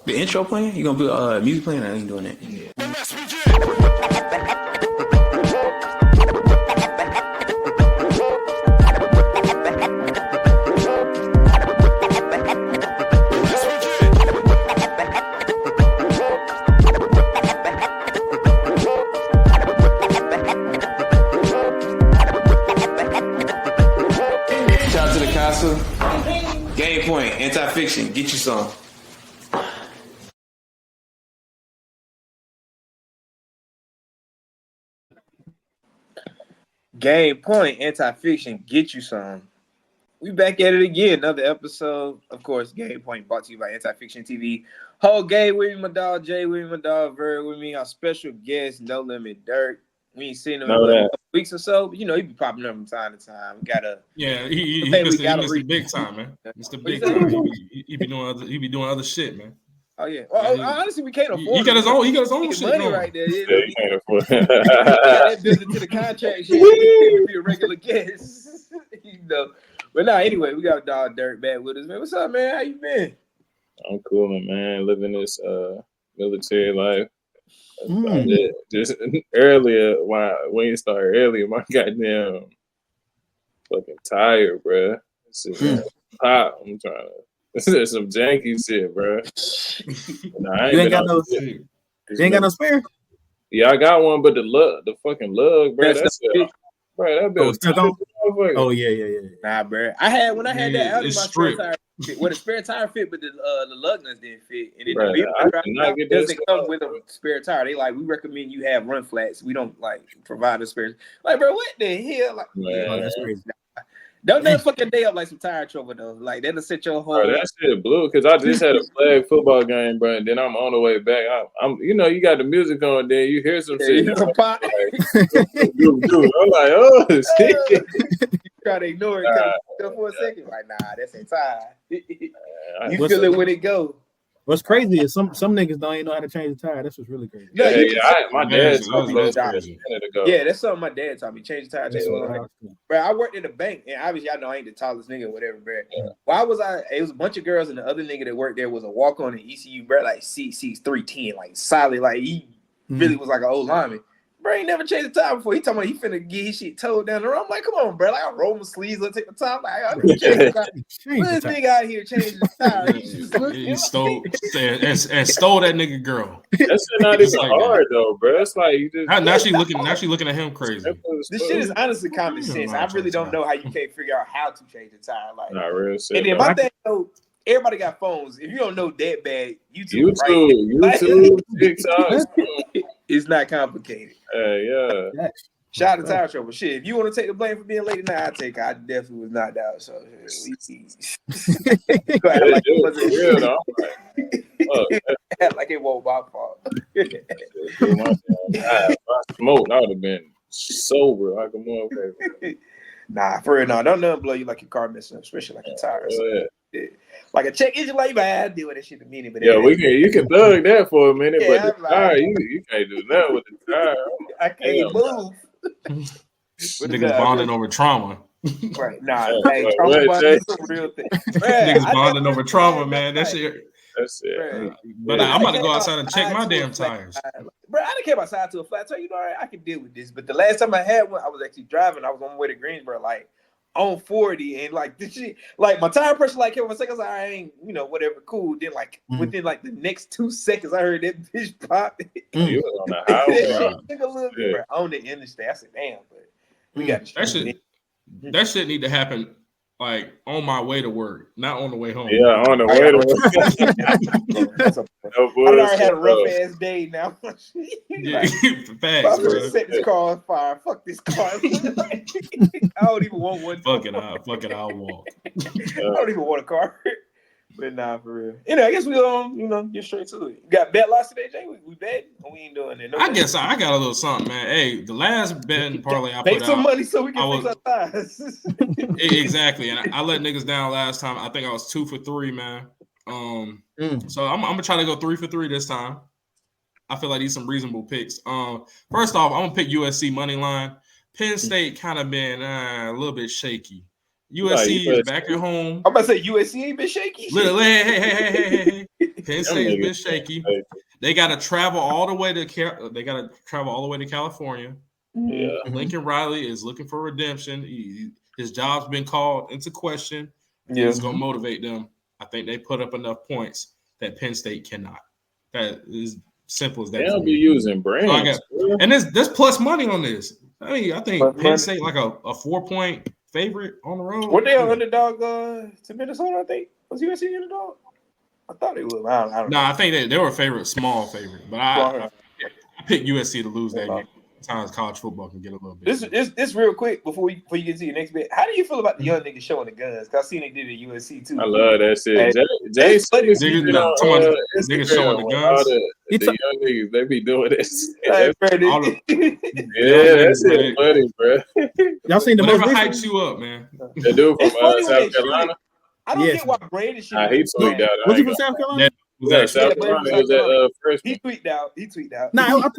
The intro playing? You gonna put music playing? I ain't doing that. Yeah. Shout out to the castle. Gamepoint, anti-fiction. Get you some. Gamepoint, anti-fiction, get you some. We back at it again. Another episode. Of course, Gamepoint brought to you by Anti-Fiction TV. Whole game with me, my dog Jay, with me, my dog Verb, with me, our special guest, No Limit Dirk. We ain't seen him in a couple weeks or so, but you know, he be popping up from time to time. We gotta he missed the big time, man. It's the big time. He be doing other shit, man. Oh yeah. Well, honestly, we can't afford. He got his own shit money going. Right there. Yeah, you can't afford. Got that built into the contract. Shit, to be a regular guest, you know. But nah, anyway, we got dog Dirk back with us, man. What's up, man? How you been? I'm cool, man. Living this military life. Just earlier, when you started earlier, my goddamn fucking tired, bro. Pop. I'm trying to. There's some janky shit, bro. Nah, you ain't got no. You ain't got no spare. Yeah, I got one, but the fucking lug, bro. That's it. Bro, that bitch stuck on. Oh yeah. Nah, bro. I had that out of my spare tire fit. Well, the spare tire fit, but the lug nuts didn't fit. And then the doesn't come with a spare tire. They like, we recommend you have run flats. We don't like provide a spare. Like, bro, what the hell? Like, man, that's crazy. Don't never fucking day up like some tire trouble though. Like that'll set your whole. Bro, that shit blew because I just had a flag football game, bro. And then I'm on the way back. I'm you know, you got the music on, then you hear some shit. I'm like, oh shit. You try to ignore it for a second. Like, nah, that's ain't tire. You feel it when it go. What's crazy is some niggas don't even know how to change the tire. That's what's really crazy. No, my dad taught me that. Yeah, that's something my dad taught me. Change the tire. Bro, I worked at a bank, and obviously I know I ain't the tallest nigga or whatever, bro. Yeah. Why was I? It was a bunch of girls, and the other nigga that worked there was a walk-on in ECU, bro, like 310, like solid, like he really was like an old lineman. Bro, ain't never changed the tire before. He talking about he finna get his shit towed down the road. I'm like, come on, bro. Like, I roll my sleeves, let's take the top. Like, I'm gonna change the tire. This nigga out here changing the tire. He stole that nigga girl. That's not even hard though, bro. It's like you just now she looking at him crazy. This shit is honestly common sense. I really don't know how you can't figure out how to change the tire. Like, not real shit. And then my thing though, everybody got phones. If you don't know that bad, YouTube, TikTok. It's not complicated. Yeah. Shout out to Tire Trouble. Shit, if you want to take the blame for being late tonight, I'll take it. I definitely was not out. So, like it won't my fault. I smoked, I would have been sober like a motherfucker. Nah, for real, no. Don't nothing blow you like your car messing up, especially like a tire. Like a check engine light, I deal with that shit in a minute. But you can thug that for a minute, but the tire, you can't do nothing with the tire. I can't move. Niggas bonding over trauma. Right, nah, trauma bonding is a real thing. Niggas bonding over trauma, man. That's it. Right. But I'm about to go outside and check my damn tires. Bro, I didn't care about side to a flat tire. You know, I can deal with this. But the last time I had one, I was actually driving. I was on my way to Greensboro, like on 40, and like this shit, like my tire pressure like came 1 second. I was like, I ain't, you know, whatever, cool. Then like within like the next 2 seconds, I heard that bitch pop. You was on the highway. Took a little bit, bro, on the interstate. I said, damn, but we got that shit need to happen. Like on my way to work, not on the way home. Yeah, on the way to work. I already had a rough ass day now. Facts, bro. Set this car on fire. Fuck this car. I don't even want one. Fuck it, I'll walk. I don't even want a car. But nah, for real. Anyway, I guess we get straight to it. You got bet lots today, Jay? We bet? Or we ain't doing it? I guess I got a little something, man. Hey, the last betting parlay I put out. Make some money so we can fix our ties. Exactly. And I let niggas down last time. I think I was 2 for 3, man. So I'm gonna try to go 3 for 3 this time. I feel like these some reasonable picks. First off, I'm gonna pick USC money line. Penn State kind of been a little bit shaky. USC is back at home. I'm about to say USC ain't been shaky. Hey. Penn State's been shaky. They got to travel all the way to California. Yeah. Lincoln Riley is looking for redemption. His job's been called into question. He's going to motivate them. I think they put up enough points that Penn State cannot. That is simple as that. They'll be using brands. And there's plus money on this. I think Penn State like a 4-point favorite on the road. Were they an underdog to Minnesota? I think was USC underdog. I thought they would. I don't know. I think they were a small favorite, but I picked USC to lose that game. Sometimes college football can get a little bit. This real quick before you get to your next bit. How do you feel about the young niggas showing the guns? Cause I seen they did it at USC too. I love that shit. Jay niggas showing the guns. The young niggas, they be doing this. Hey, that's it, funny, bro. Y'all seen the most Whatever recent? hypes you up, man. The dude from South Carolina. I don't get why Brandon shit. He tweaked out. Was he from South Carolina? South Carolina. It was that freshman. He tweaked out. No, I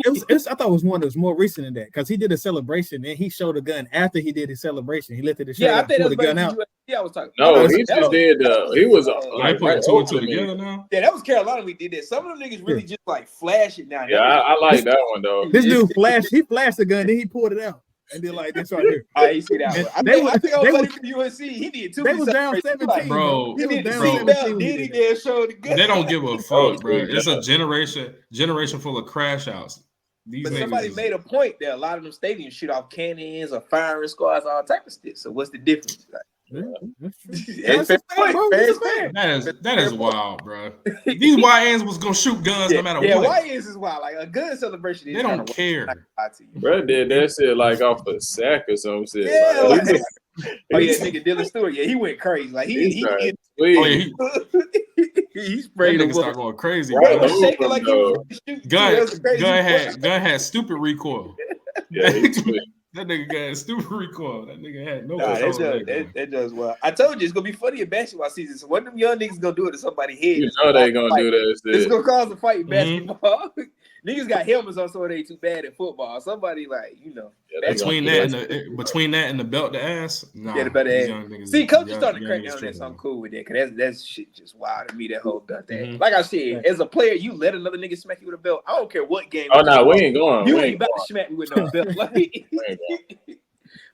thought it was one that was more recent than that because he did a celebration and he showed a gun after he did his celebration. He lifted his shirt I up, think pulled that the gun was out. I was talking. No, he just did. He was like putting two and two together now. Yeah, that was Carolina. We did that. Some of them niggas really just like flash it now. Yeah, I like that one though. This dude flashed. He flashed the gun, then he pulled it out. And then like this right here. I see that one. I think I was from USC. He did too. They was down 17, bro. He did down the 17 seatbelt. when he Did he did dare show the gun? They don't give a fuck, bro. It's a generation full of crash outs. But somebody made a point that a lot of them stadiums shoot off cannons or firing squads, all type of shit. So what's the difference? That's fair. That is wild, bro. These YNs was gonna shoot guns no matter what. Yeah, YNs is wild. Like a gun celebration. They don't care. Bro did that shit like off a sack or some shit. Yeah, nigga Dylan Stewart. Yeah, he went crazy. Like he sprayed that nigga start going crazy. Right, was shaking like he was shooting. Gun had stupid recoil. Yeah, that nigga got stupid recoil. That nigga had no control. That does well. I told you it's gonna be funny in basketball season. So one of them young niggas gonna do it to somebody's head. You know they gonna do that shit. It's gonna cause a fight in basketball. Niggas got helmets on, so they too bad at football. Somebody like between that and the belt to ass. Nah, the belt to ass. See, coach is starting to crack down on that, so I'm cool with that. Cause that shit just wild to me. That whole belt thing. Like I said, as a player, you let another nigga smack you with a belt. I don't care what game. Oh no, we ain't going. You ain't about to smack me with no belt. Like,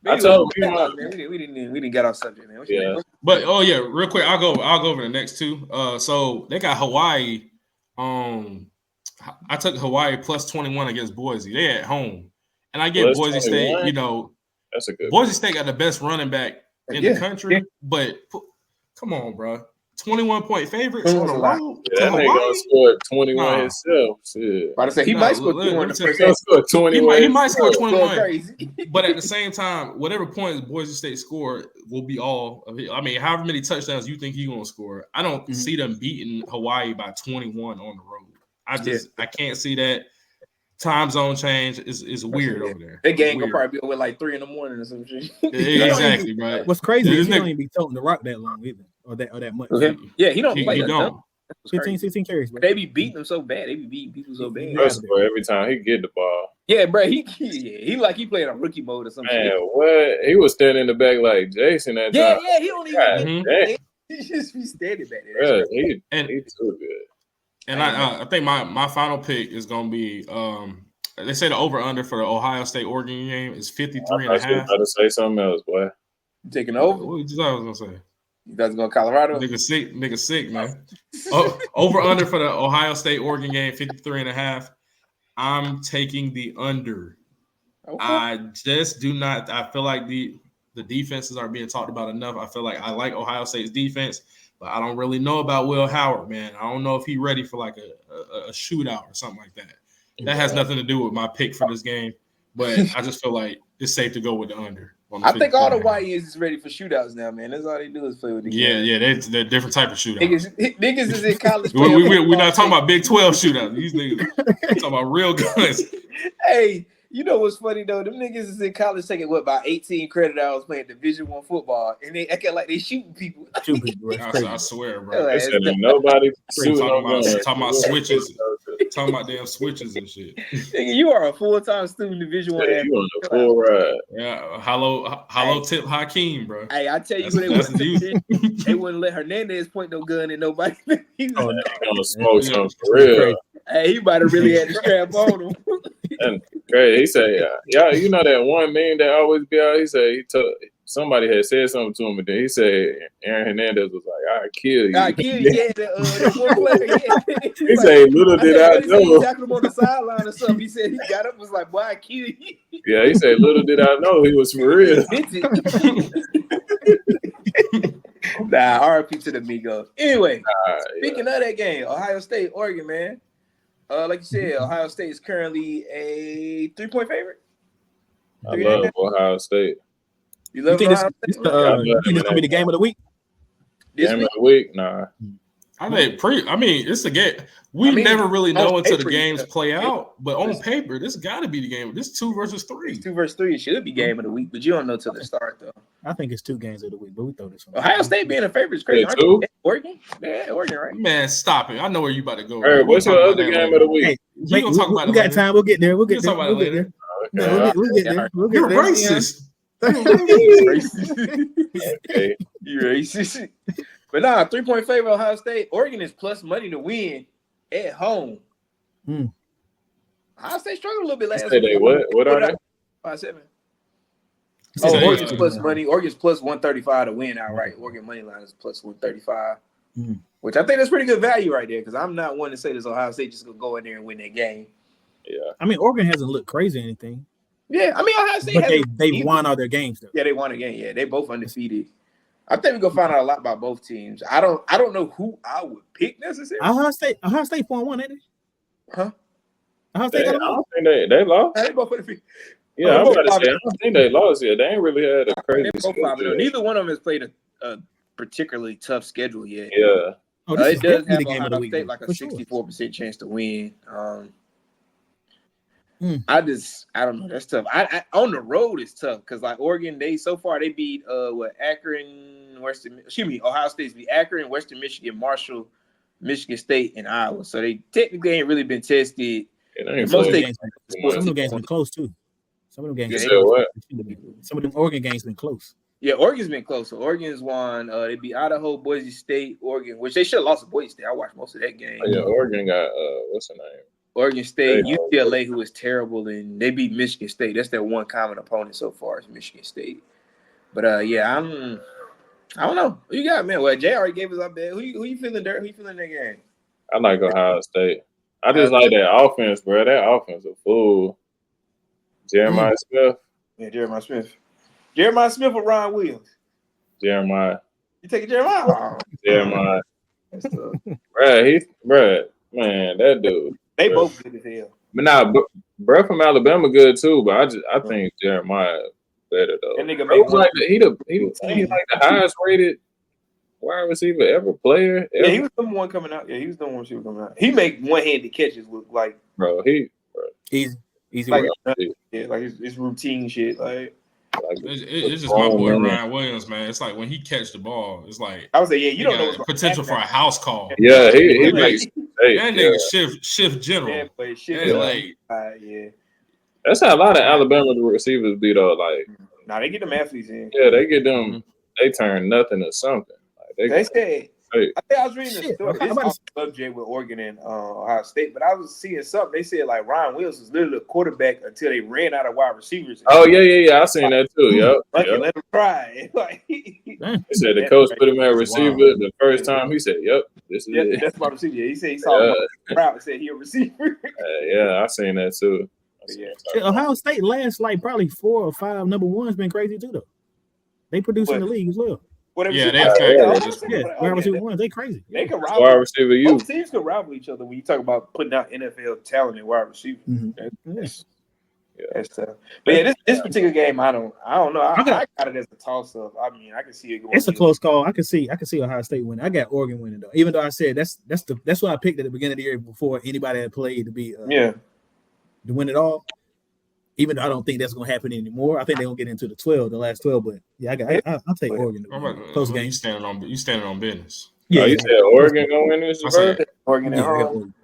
I told you, we didn't get off subject, man. Yeah, but real quick, I'll go over the next two. So they got Hawaii. I took Hawaii plus 21 against Boise. They at home, and I get Boise 21? State. You know, that's a good. Boise State got the best running back in the country, but come on, bro. 21-point favorites on the road. Yeah, that nigga gonna score 21 himself. Shit. I say he might score 21. He might score 21. But at the same time, whatever points Boise State score will be all of it. I mean, however many touchdowns you think he's gonna score, I don't see them beating Hawaii by 21 on the road. I can't see that. Time zone change is weird over there. That game gonna probably be over like 3 a.m. or some shit. Exactly, right. What's crazy is he don't even be toting the rock that long either, or that much. Okay. Yeah, he don't play. He don't. 15, 16 carries. Bro. They be beating him so bad. They be beating people so bad. Every time he get the ball. Yeah, bro. He like he playing a rookie mode or something. Man, what? He was standing in the back like Jason that time. Yeah. He don't even. He just be standing back there. He too good. And I think my final pick is gonna be they say the over under for the Ohio State Oregon game is 53.5. I was about to say something else, boy. You taking over? What did I was gonna say? You guys going to Colorado? Nigga sick, man. Over under for the Ohio State Oregon game 53.5. I'm taking the under. Okay. I just do not. I feel like the defenses aren't being talked about enough. I feel like I like Ohio State's defense. But I don't really know about Will Howard, man. I don't know if he's ready for like a shootout or something like that. That has nothing to do with my pick for this game. But I just feel like it's safe to go with the under. I think all the YNs is ready for shootouts now, man. That's all they do is play with the game. Yeah, they're different type of shootouts. Niggas is in college. We're not talking about Big 12 shootouts. These niggas talking about real guns. Hey, you know what's funny though? Them niggas is in college taking about 18 credit hours playing Division I football, and they acting like they shooting people. I swear, bro. Nobody talking about switches. Talking about damn switches and shit. Nigga, you are a full-time student Division One. You on the full ride. Yeah, hello, Tip Hakeem, bro. Hey, I tell you That's what the they wouldn't let Hernandez point no gun at nobody. He was Gonna smoke some for real. Hey, he might have really had the strap on him. And great, he said, "Yeah, you know that one meme that always be out." He said somebody had said something to him, but then he said Aaron Hernandez was like, "I kill you." I kill you. Yeah, that one player. Yeah. He said, "Little did I He know." tackled him on the sideline or something. He said he got up and was like, "Boy, I kill you." Yeah, he said, "Little did I know he was for real." Nah, RP to the Migos. Anyway, Speaking of that game, Ohio State, Oregon, man. Like you said, Ohio State is currently a 3-point favorite. I love Ohio State. You love think Ohio State? it's gonna be the game of the week? Game of the week? Nah. I mean, it's a game. We never really know until the games play out. But on paper, this got to be the game. This 2 versus 3. 2 versus 3. It should be game of the week, but you don't know till the start, though. I think it's 2 games of the week, but we throw this one. Ohio State being a favorite is crazy. Yeah, Oregon? Yeah, Oregon, right? Man, stop it. I know where you about to go. Hey, what's your other game of the week? Hey, we got time. We'll get there. We'll get there. We'll get there. We'll get there. You're racist. Okay. You're racist. But 3-point favorite Ohio State. Oregon is plus money to win at home. Ohio State struggled a little bit last week. They what are they? 5-7. Oregon's plus money. Oregon's plus 135 to win outright. Oregon money line is plus 135. Which I think that's pretty good value right there, because I'm not one to say this Ohio State just gonna go in there and win that game. Yeah. I mean, Oregon hasn't looked crazy or anything. Yeah, I mean Ohio State, but they won all their games though. Yeah, they won a game. Yeah, they both undefeated. I think we're gonna find out a lot about both teams. I don't know who I would pick necessarily. Ohio State 4-1, ain't it? Huh? Ohio State. I don't think they lost. They both undefeated. Yeah, I'm about to say I don't think they lost yet. They ain't really had a crazy schedule. Neither one of them has played a particularly tough schedule yet. Yeah. It does have Ohio State like a 64% chance to win. I don't know. That's tough. I on the road it's tough because like Oregon, so far they beat Akron, Ohio State's beat Akron, Western Michigan, Marshall, Michigan State, and Iowa. So they technically ain't really been tested. Some of the games been close too. Some of them games. Some of them Oregon games been close. Yeah, Oregon's been close. So Oregon's won. They beat Idaho, Boise State, Oregon, which they should have lost to Boise State. I watched most of that game. Oh, yeah, Oregon got what's her name? Oregon State, UCLA, who is terrible, and they beat Michigan State. That's their one common opponent so far is Michigan State. But I don't know. Who you got, man? Well, Jay already gave us up there. Who you feeling, Dirk? Who you feeling that game? I like Ohio State. I just like that offense, bro. That offense a fool. Jeremiah Smith. Yeah, Jeremiah Smith. Jeremiah Smith or Ryan Williams? Jeremiah. You taking Jeremiah? Oh. Jeremiah. Man, that dude. They both good as hell. But bro from Alabama good too, but I think Jeremiah better though. That nigga he like the highest rated wide receiver ever player. Ever. Yeah, he was the one coming out. Yeah, he was the one coming out. He make one-handed catches look like easy like, work. Yeah, like it's routine shit. Like it's just my boy Ryan Williams, man. It's like when he catch the ball, it's like I was like, yeah, you don't know potential for a house call. Yeah, he makes that nigga shift general. Yeah, that's how a lot of Alabama receivers be though. Like, they get them athletes in. Yeah, they get them. They turn nothing to something. Like they said. I think I was reading a story. This is subject with Oregon and Ohio State, but I was seeing something. They said like Ryan Williams was literally a quarterback until they ran out of wide receivers. Oh yeah. I seen that too. Yep. Let him try. He said the coach put him at receiver the first time. He said, "Yep, this is it." That's my receiver. He said he saw him proud and said he a receiver. Yeah, I seen that too. Ohio State last like probably 4 or 5 number ones been crazy too though. They produce in the league as well. They wide receiver ones, they crazy. They can rival. Wide receiver, both teams can rival each other when you talk about putting out NFL talent in wide receiver. That's tough. But yeah, this particular game, I don't know. I got it as a toss up. I mean, I can see it going. It's a close call. I can see Ohio State winning. I got Oregon winning though. Even though I said that's what I picked at the beginning of the year before anybody had played to be to win it all. Even though I don't think that's going to happen anymore, I think they're going to get into the last 12. But yeah, I'll take Oregon. Close game. You standing on business. Yeah, you said Oregon going to win this? Oregon at home.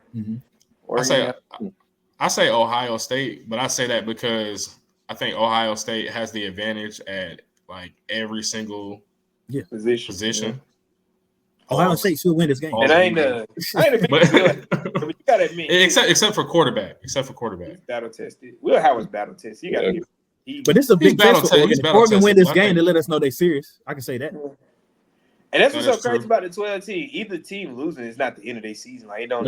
I say Ohio State, but I say that because I think Ohio State has the advantage at like every single position. Yeah. Ohio State should win this game. And I ain't a big deal. But you gotta admit, except for quarterback. He's battle tested. Will Howard's battle tested. You gotta but this is a big test for Oregon. If Oregon win this game, to let us know they're serious. I can say that. And that's what's so crazy about the 12 team. Either team losing is not the end of their season. Like it don't.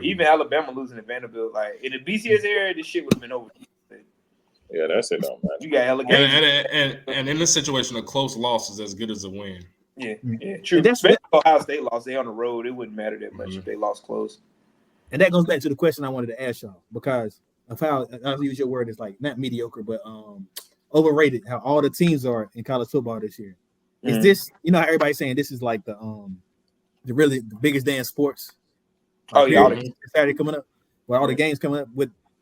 Even Alabama losing to Vanderbilt, like in the BCS era, this shit would have been over. Yeah, that's it. Don't matter. You got hella games. And in this situation, a close loss is as good as a win. Yeah, true. Especially Ohio State lost. They on the road. It wouldn't matter that much if they lost close. And that goes back to the question I wanted to ask y'all because of how I'll use your word is like not mediocre, but overrated. How all the teams are in college football this year. Is this, you know, how everybody's saying this is like the biggest day in sports? Like Saturday coming up, where all the games coming up.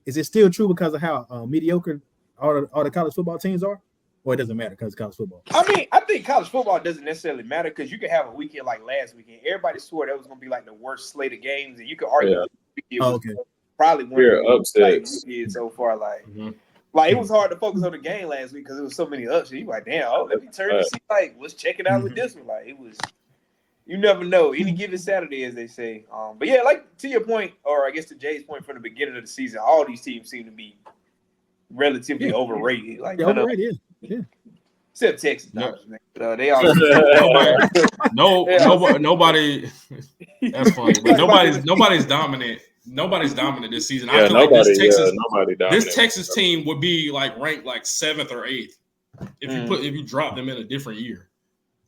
Is it still true because of how mediocre all the college football teams are, or it doesn't matter because it's college football? I mean, I think college football doesn't necessarily matter because you could have a weekend like last weekend. Everybody swore that was going to be like the worst slate of games, and you could argue probably one of the upsets so far. Like. Like it was hard to focus on the game last week because there was so many upsets. You like, damn, let me turn to see like let's check it out with this one. Like it was, you never know. Any given Saturday, as they say. But yeah, like to your point, or I guess to Jay's point from the beginning of the season, all these teams seem to be relatively overrated. Like overrated, except Texas. They all nobody. That's funny, but nobody's dominant. Nobody's dominant this season. I feel like this Texas team would be like ranked like 7th or 8th if you drop them in a different year.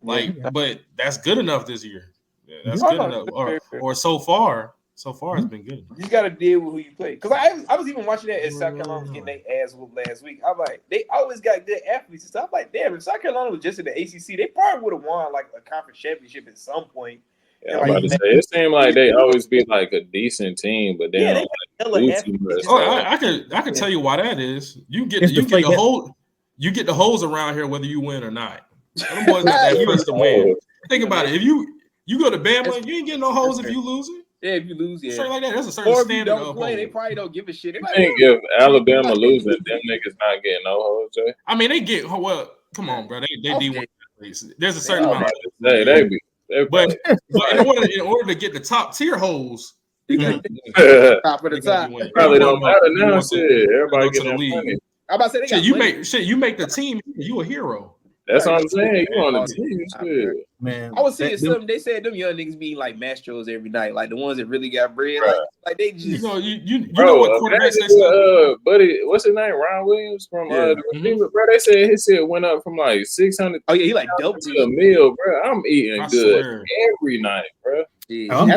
Like, but that's good enough this year. Yeah, that's good enough. Or so far it's been good. You just gotta deal with who you play. Because I was even watching that as South Carolina was getting their ass whooped last week. I'm like, they always got good athletes and stuff. I'm like, damn, if South Carolina was just in the ACC, they probably would have won like a conference championship at some point. Yeah, I'm about to say it seemed like they always be like a decent team, but they don't like too much. I can tell you why that is. You get the holes around here whether you win or not. Them boys got that first to win. Think about it. If you go to Bama, you ain't getting no holes if you losing. Yeah, if you lose, straight like that. That's a certain standard. Don't play, they probably don't give a shit. I think if Alabama loses, them niggas not getting no holes, Jay. I mean, they get come on, bro. They D1. There's a certain amount. They be. But in order to get the top tier holes, you got top of the top. Probably don't matter now. Shit, everybody get the league. I'm about to say you make the team. You a hero. That's what I'm saying. You on the team, shit. Man. I was seeing something. They said them young niggas be like Mastros every night, like the ones that really got bread. Like they just you know what quarterbacks they said. Buddy, what's his name? Ron Williams from the receiver, bro. They said his shit went up from like 600. Oh yeah, he like dope to a meal, bro. I'm eating good every night, bro. Yeah. I'm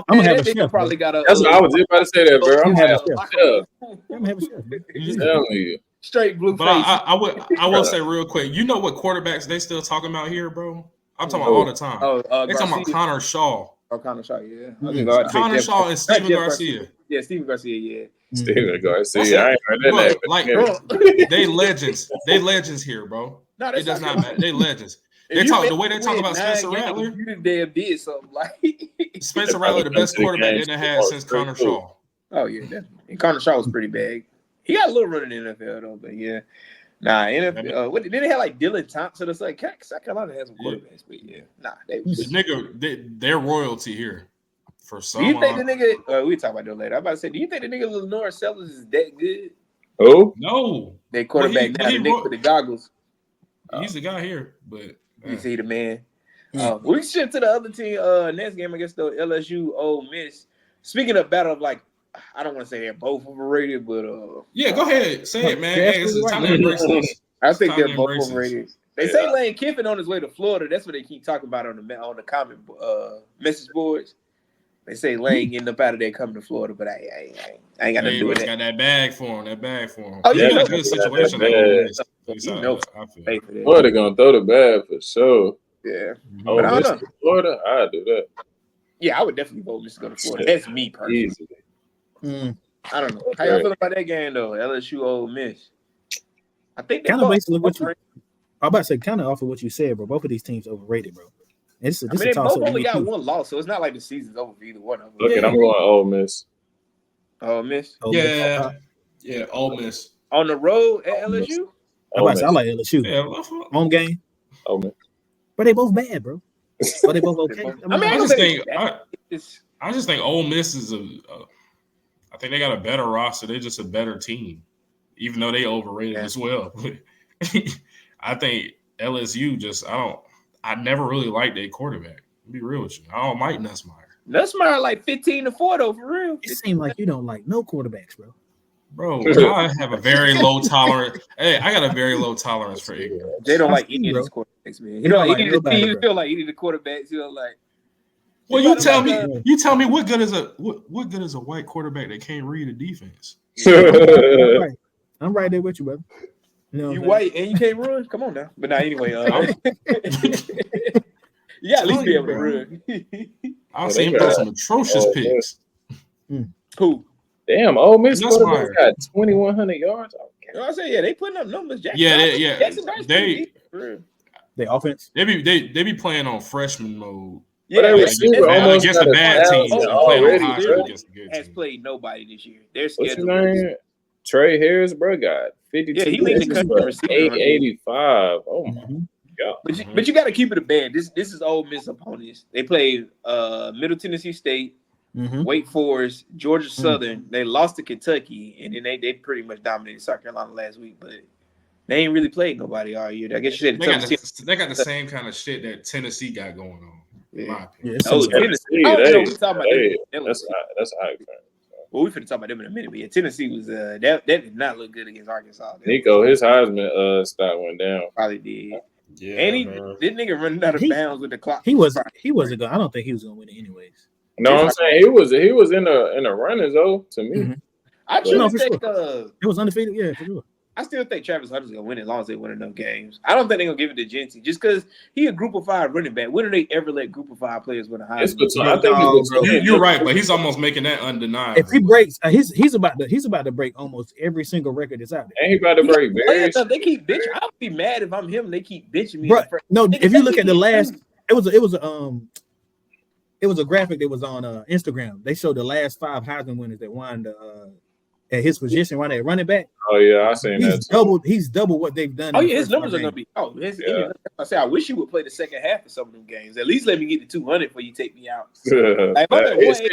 gonna have a chef. Probably got a. That's what I was just about to say that, bro. I'm having a chef. I'm telling you. Straight blue face. I will say real quick. You know what quarterbacks they still talking about here, bro? I'm talking about all the time. They talking about Connor Shaw. Oh, Connor Shaw, yeah. Connor Shaw and Steven Garcia. Yeah, Steven Garcia, yeah. Steven Garcia. I ain't heard that name. Like they legends. They legends here, bro. No, it does not matter. They legends. They talk the way they talk about Spencer Rattler. You damn did something like Spencer Rattler, the best quarterback they had since Connor Shaw. Oh yeah, definitely. And Connor Shaw was pretty big. He got a little run in the NFL though, but yeah. Nah, NFL. What did they have like Dylan Thompson or something? South Carolina has some quarterbacks, but yeah. Nah, they was they're royalty here for some. Do you think the nigga? We talk about that later. I'm about to say, do you think the nigga Lenore Sellers is that good? Oh no, they quarterback now. The nigga with the goggles. He's the guy here, but you see the man. We shift to the other team. Next game, I guess though LSU Ole Miss. Speaking of battle of like. I don't want to say they're both overrated, but yeah, go ahead, say it, man. Hey, it's time to embrace this. I think they're both overrated. They say Lane Kiffin on his way to Florida. That's what they keep talking about on the comment message boards. They say Lane getting up out of there coming to Florida, but I ain't got nothing to do with that. Got that bag for him. Oh yeah, got a good situation. Florida gonna throw the bag for sure. Yeah, but I don't know. Florida, I'd do that. Yeah, I would definitely vote Miss to go to Florida. That's me personally. Easily. I don't know. How y'all feel about that game though? LSU Ole Miss. I think kind of basically what you. I'm about to say kind of off of what you said, bro. Both of these teams overrated, bro. They both only got one loss, so it's not like the season's over for either one of them. Look, I'm going Ole Miss. Ole Miss. Yeah. Ole Miss on the road at LSU. I like LSU. Yeah, home game. Ole Miss. But they both bad, bro. But they both okay. I just think Ole Miss is I think they got a better roster. They're just a better team, even though they overrated as well. I think LSU I never really liked their quarterback. To be real with you, I don't like Nussmeier. Nussmeier like 15-4 though, for real. It seems like you don't like no quarterbacks, bro. Bro, I have a very low tolerance. Hey, I got a very low tolerance for ignorance. They don't like any of these quarterbacks, man. You don't like any feel like any of the quarterbacks. You know, like. Well, you tell me what good is a white quarterback that can't read a defense? I'm right there with you, brother. You white and you can't run? Come on now. But now anyway, you got at least be able to run. I've seen him throw some atrocious picks. Who? Damn, Ole Miss quarterback got 2,100 yards. You know what I'm saying? They putting up numbers. They offense. They be playing on freshman mode. Yeah, against the bad teams. Has played nobody this year. They're scheduled. What's his name? Trey Harris, bro, got 52. Yeah, he leading the country receiver. 885. Oh my god! But you got to keep it a band. This is Ole Miss opponents. They played Middle Tennessee State, Wake Forest, Georgia Southern. They lost to Kentucky, and then they pretty much dominated South Carolina last week. But they ain't really played nobody all year. I guess you said they got the same kind of shit that Tennessee got going on. Tennessee. That's high. Well, we finna talk about them in a minute, but yeah, Tennessee was that did not look good against Arkansas. Nico, his Heisman stock went down. Probably did. Yeah, and this nigga running out of bounds with the clock. He wasn't good. I don't think he was gonna win it anyways. No, I'm saying he was in the runners though. To me, I truly think it was undefeated. Yeah, for sure. I still think Travis Hunter's gonna win as long as they win enough games. I don't think they're gonna give it to Jency just because he a Group of 5 running back. When do they ever let Group of 5 players win a Heisman? You're right, but he's almost making that undeniable. If he breaks, he's about to break almost every single record that's out there. And he about to break. They keep bitching. I'll be mad if I'm him. And they keep bitching me. Bro, no, if you look at the last, it was a graphic that was on Instagram. They showed the last 5 Heisman winners that won at his position, right at running back. Oh yeah, I seen that. He's double what they've done. Oh yeah, his numbers are gonna be. I say I wish you would play the second half of some of them games. At least let me get to 200 before you take me out. Like,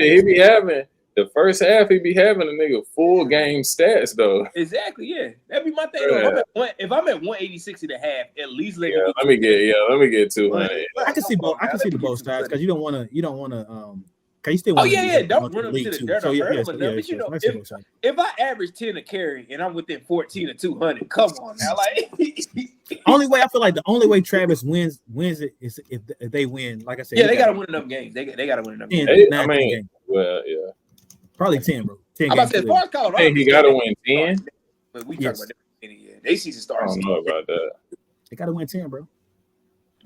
he be having the first half. He be having a nigga full game stats though. Exactly. Yeah, that'd be my thing. If I'm at 186 and a half, at least let me get 200. I can see both. I can see the both sides because you don't want to. You still don't run up to the dirt on but if I average 10 a carry and I'm within 14 or 200, come on now, like only way I feel like the only way Travis wins it is if they win. Like I said, they got to win enough games. They got to win enough games. Games. Well, yeah, probably 10, bro. 10 I'm about to say, as far as Colorado, he got to win 10. But we talk about them in a year. They season starts. I don't know about that. They got to win 10, bro.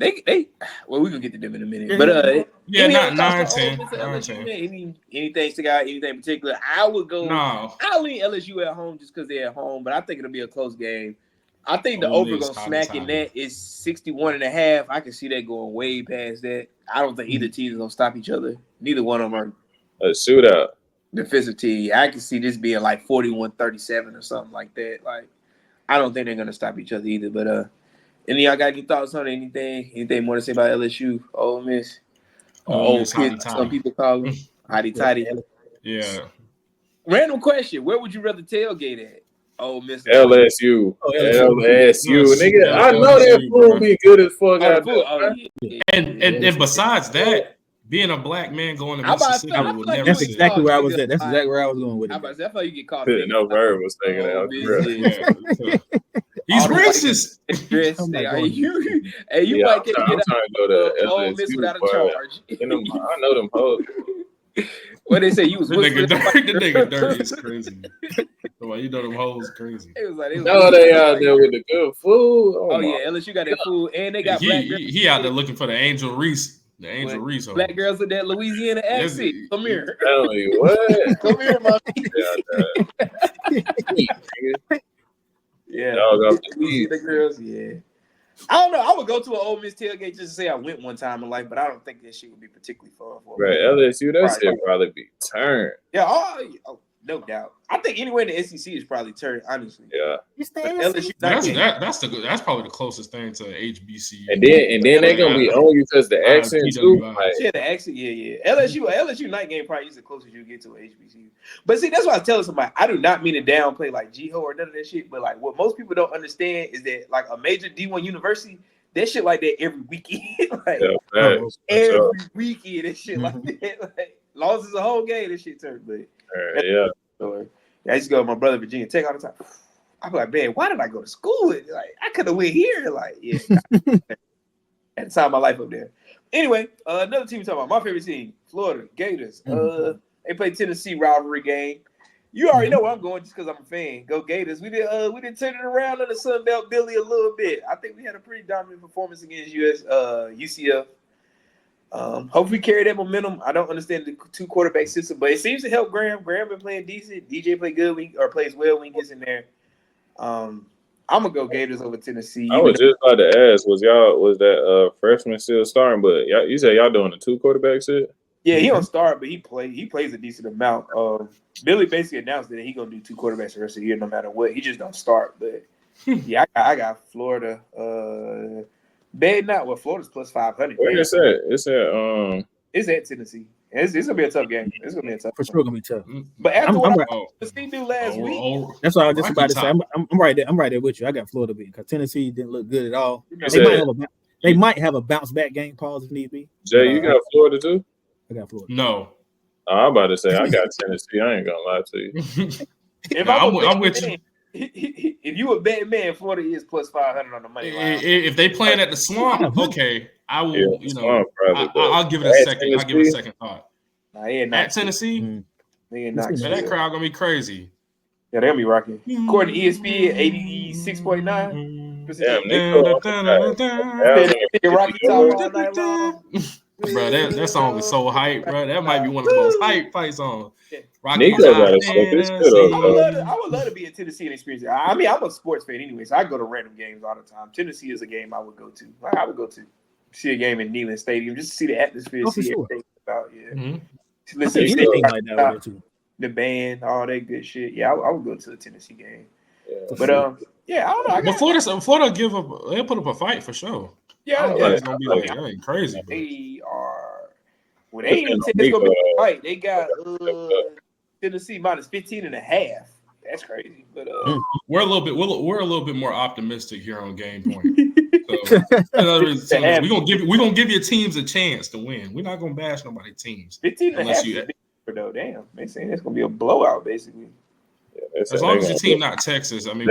Well, we're gonna get to them in a minute. But not 9-10. Anything stick out, anything in particular? I would go. No. I'll lean LSU at home just because they're at home, but I think it'll be a close game. I think the over gonna smack in that is 61.5. I can see that going way past that. I don't think either team is gonna stop each other. Neither one of them are a shootout. Defensive team. I can see this being like 41-37 or something like that. Like, I don't think they're gonna stop each other either. But any y'all got any thoughts on anything more to say about LSU, Ole Miss, Old Kids? Some people call them Hotty Toddy. Yeah. Random question: where would you rather tailgate at? Ole Miss, LSU, nigga. I know that food be good as fuck out there. And besides that, being a black man going to Mississippi would never. That's exactly where I was at. That's exactly where I was going with it. That's how you get caught. No Verb was thinking that. He's racist. You might get trying to go to LSU without a charge. I know them hoes. What they say you was the nigga Dirk is crazy. Well, you know them hoes crazy. It was like they out there with the good food. Oh yeah, LSU got that food, and they got black girls. He out there looking for the Angel Reese. The Angel Reese. Black girls with that Louisiana accent. Come here. Tell me what? Come here, mommy. Yeah. The girls, yeah. I don't know. I would go to an Ole Miss tailgate just to say I went one time in life, but I don't think this shit would be particularly fun for me. Right, LSU, that shit probably be turned. Yeah, No doubt. I think anywhere in the SEC is probably turned, honestly. Yeah. LSU That's probably the closest thing to HBCU. And then they're gonna be on you because the accent too. Yeah, the accent. Yeah. LSU night game probably is the closest you get to an HBCU. But see, that's why I was telling somebody. I do not mean to downplay like G-Ho or none of that shit. But like, what most people don't understand is that like a major D1 university, that shit like that every weekend. Like every weekend, that shit like that. Like, long as it's a whole game, that shit turned. But I used to go with my brother Virginia Tech all the time. I'm like, man, why did I go to school? Like, I could have went here. Like, yeah. At the time of my life up there. Anyway, another team we talking about. My favorite team, Florida Gators. They played Tennessee rivalry game. You already know where I'm going just because I'm a fan. Go Gators. We did turn it around on the Sun Belt Billy a little bit. I think we had a pretty dominant performance against UCF. Hopefully carry that momentum. I don't understand the 2 quarterback system, but it seems to help Graham. Graham been playing decent. DJ play good plays well when he gets in there. I'm gonna go Gators over Tennessee. I was just about to ask, was that freshman still starting? But you said y'all doing a 2 quarterback set? Yeah, he don't start, but he plays a decent amount. Billy basically announced that he gonna do 2 quarterbacks the rest of the year, no matter what. He just don't start. But yeah, I got Florida. Bad not what Florida's plus 500. Where is that? It's at Tennessee. It's gonna be a tough game. It's gonna be a tough. For sure, gonna be tough. But after what Tennessee do last week, that's what I was just about to say. I'm right there. I'm right there with you. I got Florida beating because Tennessee didn't look good at all. They might have a bounce back game. Pause if need be. Jay, you got Florida too? I got Florida. No. I'm about to say I got Tennessee. I ain't gonna lie to you. I'm with you. If you a bad man, Florida is plus 500 on the money line. If they playing at the Swamp, okay, I will. I'll give it a second. I'll give it a second thought. At Tennessee, that crowd gonna be crazy. Yeah, they'll be rocking. According to ESPN, 86.9. Rocky Top all night long. Bro, that song is so hype, bro. That might be one of the most hype fight songs. Rocky Top. I would love to be in Tennessee and experience it. I mean, I'm a sports fan anyway, so I go to random games all the time. Tennessee is a game I would go to. I would go to see a game in Neyland Stadium just to see the atmosphere, see everything about listen to anything like that too. The band, all that good shit. Yeah, I would go to a Tennessee game. Yeah. But I don't know. But Florida they'll put up a fight for sure. Yeah, it's gonna be like that crazy. They are. Well, they ain't it's gonna be a fight. They got Tennessee minus 15.5. That's crazy. But we're a little bit more optimistic here on Gamepoint. So, we're gonna give your teams a chance to win. We're not gonna bash nobody's teams. 15.5 though. Damn, they saying it's gonna be a blowout basically. Yeah, as long as your team not Texas, I mean,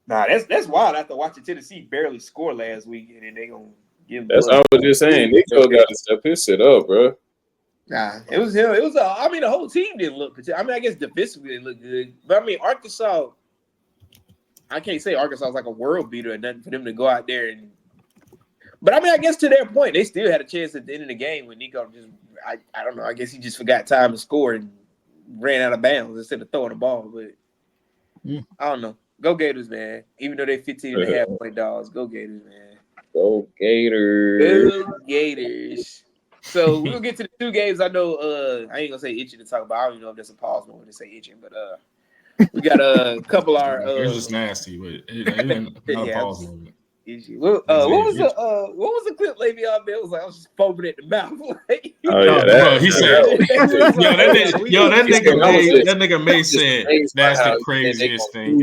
that's wild. After watching Tennessee barely score last week, and then they gonna give. That's what I was just saying. Nico got to step his shit up, bro. Nah, it was him. It was. I mean, the whole team didn't look. I mean, I guess defensively they looked good, but I mean, Arkansas. I can't say Arkansas is like a world beater or nothing for them to go out there and. But I mean, I guess to their point, they still had a chance at the end of the game when Nico just. I don't know. I guess he just forgot time to score and ran out of bounds instead of throwing the ball. But I don't know. Go Gators, man. Even though they're 15.5 point dogs, go Gators, man. Go Gators. Go Gators. So we'll get to the 2 games. I know I ain't gonna say itching to talk about. I don't even know if there's a pause moment to say itching, but we got a couple of our it was just nasty, but it ain't not a pause moment. What was the clip Le'Veon Bell was like? I was just foaming at the mouth. He said, that nigga May said that's the craziest thing.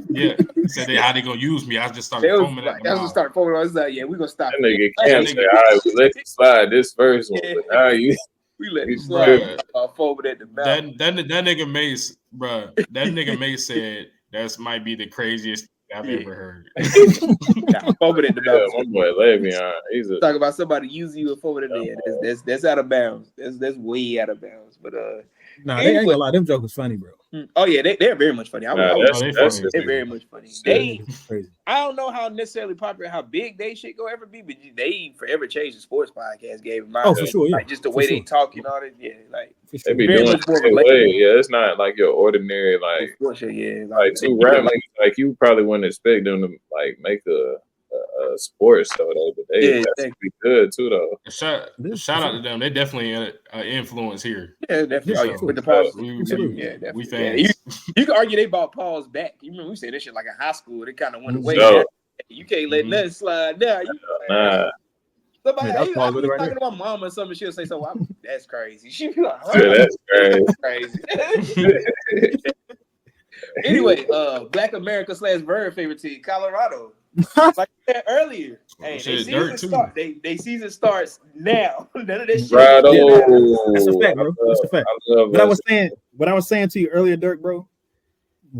Yeah, he said how they gonna use me. I just started foaming at the mouth. I just started foaming. I was like, yeah, we gonna stop. That nigga Cam said, all right, we let you slide this first one, but now we let you slide. Foaming at the mouth. That nigga Mace, bro. That nigga Mace said that might be the craziest I've ever heard. Foaming at the mouth. One boy Le'Veon. He's talk about somebody using you and foaming in there. That's out of bounds. That's way out of bounds. But they ain't gonna lie. Them jokers funny, bro. Oh yeah, they're very much funny. They're very much funny. Crazy. I don't know how necessarily popular, how big they should go ever be, but they forever changed the sports podcast game. For sure, yeah. Like just the way they talk and all that, yeah. Like they be doing it the way. Yeah, it's not like your ordinary like 2 rap like you probably wouldn't expect them to like make a sports though, but they be good too though. Shout out to them. They definitely an influence here. Yeah, definitely. So, with the pause. We fans. fans. You can argue they bought pause back. You remember we said this shit like in high school. They kind of went away. So, you can't let nothing slide now. Nah. Somebody, I was talking right to my mom or something. She'll say, "So that's crazy." She be like, That's crazy. Anyway, Black America / Verb favorite team, Colorado. Like I said earlier, hey, they season starts now. None of this shit. Right That's a fact, bro. That's a fact. What I was saying to you earlier, Dirk, bro,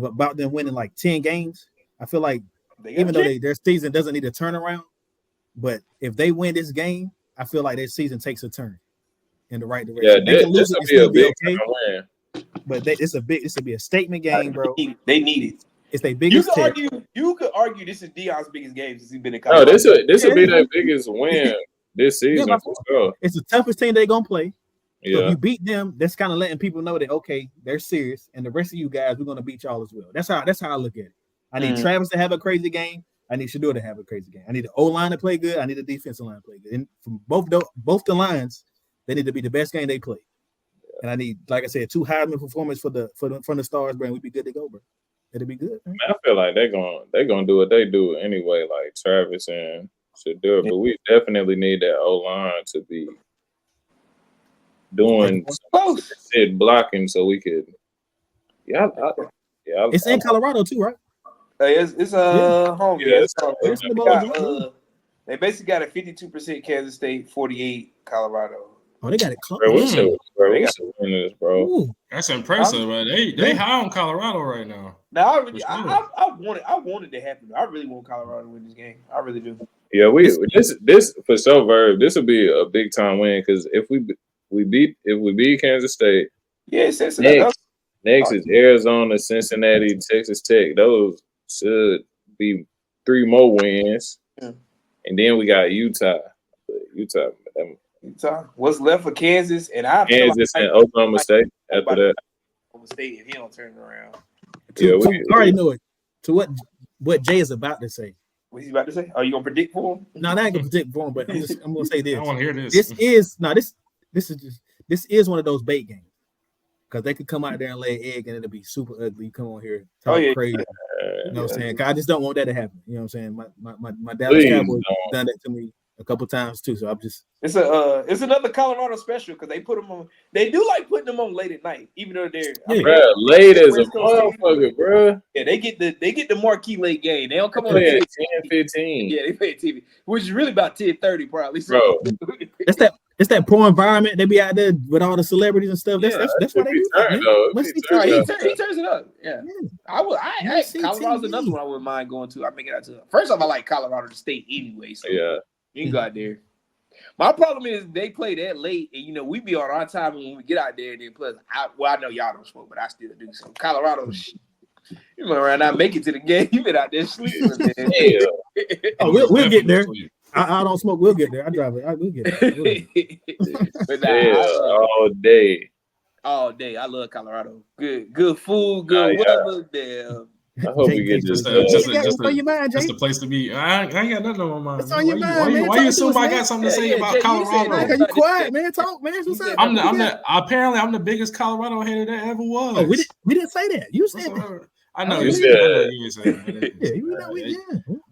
about them winning like 10 games. I feel like even though their season doesn't need a turnaround, but if they win this game, I feel like their season takes a turn in the right direction. Yeah, they can lose it and still be okay. Win. But this will be a statement game, bro. They need it. It's their biggest. You could argue this is Deion's biggest game since he's been in college. No, this will be their biggest win this season for sure. It's the toughest team they're gonna play. Yeah. So if you beat them, that's kind of letting people know that okay, they're serious, and the rest of you guys, we're gonna beat y'all as well. That's how I look at it. I need Travis to have a crazy game. I need Shador to have a crazy game. I need the O line to play good. I need the defensive line to play good. And from both the lines, they need to be the best game they play. And I need, like I said, 2 Heisman performances from the Stars, bro. We'd be good to go, bro. It'll be good. Man. I feel like they're gonna do what they do anyway, like Travis and Shador. But we definitely need that O line to be doing blocking so we could. It's in Colorado too, right? It's home. Yeah, they basically got a 52% Kansas State, 48 Colorado. Oh, they got it close. Bro, we should win this, bro. Ooh. That's impressive, man. They high on Colorado right now. Now, I wanted to happen. I really want Colorado to win this game. I really do. Yeah, this for sure, Verb. This will be a big time win because if we beat Kansas State, next is Arizona, Cincinnati, Texas Tech. Those should be 3 more wins, and then we got Utah. Utah. What's left for Kansas and Kansas and Oklahoma State after that. Oklahoma State if he don't turn it around. I already know it. To what Jay is about to say. What's he about to say? Are you gonna predict for him? No, I ain't gonna predict for him, but I'm gonna say this. I want to hear this. This is one of those bait games. Because they could come out there and lay an egg and it'll be super ugly. You come on here talk crazy. You know what I'm saying? I just don't want that to happen. You know what I'm saying? My Dallas Cowboys done that to me a couple times too. So I'm just it's another Colorado special because they put them on. They do like putting them on late at night, even though they're late as a motherfucker, bro. Yeah, they get the marquee late game. They don't come on at 10:15. Yeah, they play at TV, which is really about 10:30 probably. Bro, it's that pro environment. They be out there with all the celebrities and stuff. That's why they do that. He turns it up. Yeah. Colorado's another one I wouldn't mind going to. I make it out to. First off, I like Colorado State anyway. So yeah. You can go out there. My problem is they play that late, and we be on our time when we get out there. And then plus, I know y'all don't smoke, but I still do. So Colorado, you might around not make it to the game. You been out there sleeping, man. Oh, we'll get there. I don't smoke. We'll get there. I drive it. We'll get there. But all day. I love Colorado. Good food, good weather. Damn. I hope we get this. That's the place to be. I ain't got nothing on my mind. It's on your mind. Why you assume I got something to say about Colorado? You quiet, man. Talk, man. What's up? I'm the biggest Colorado hater that ever was. Oh, we didn't say that. You said that. I know you said that.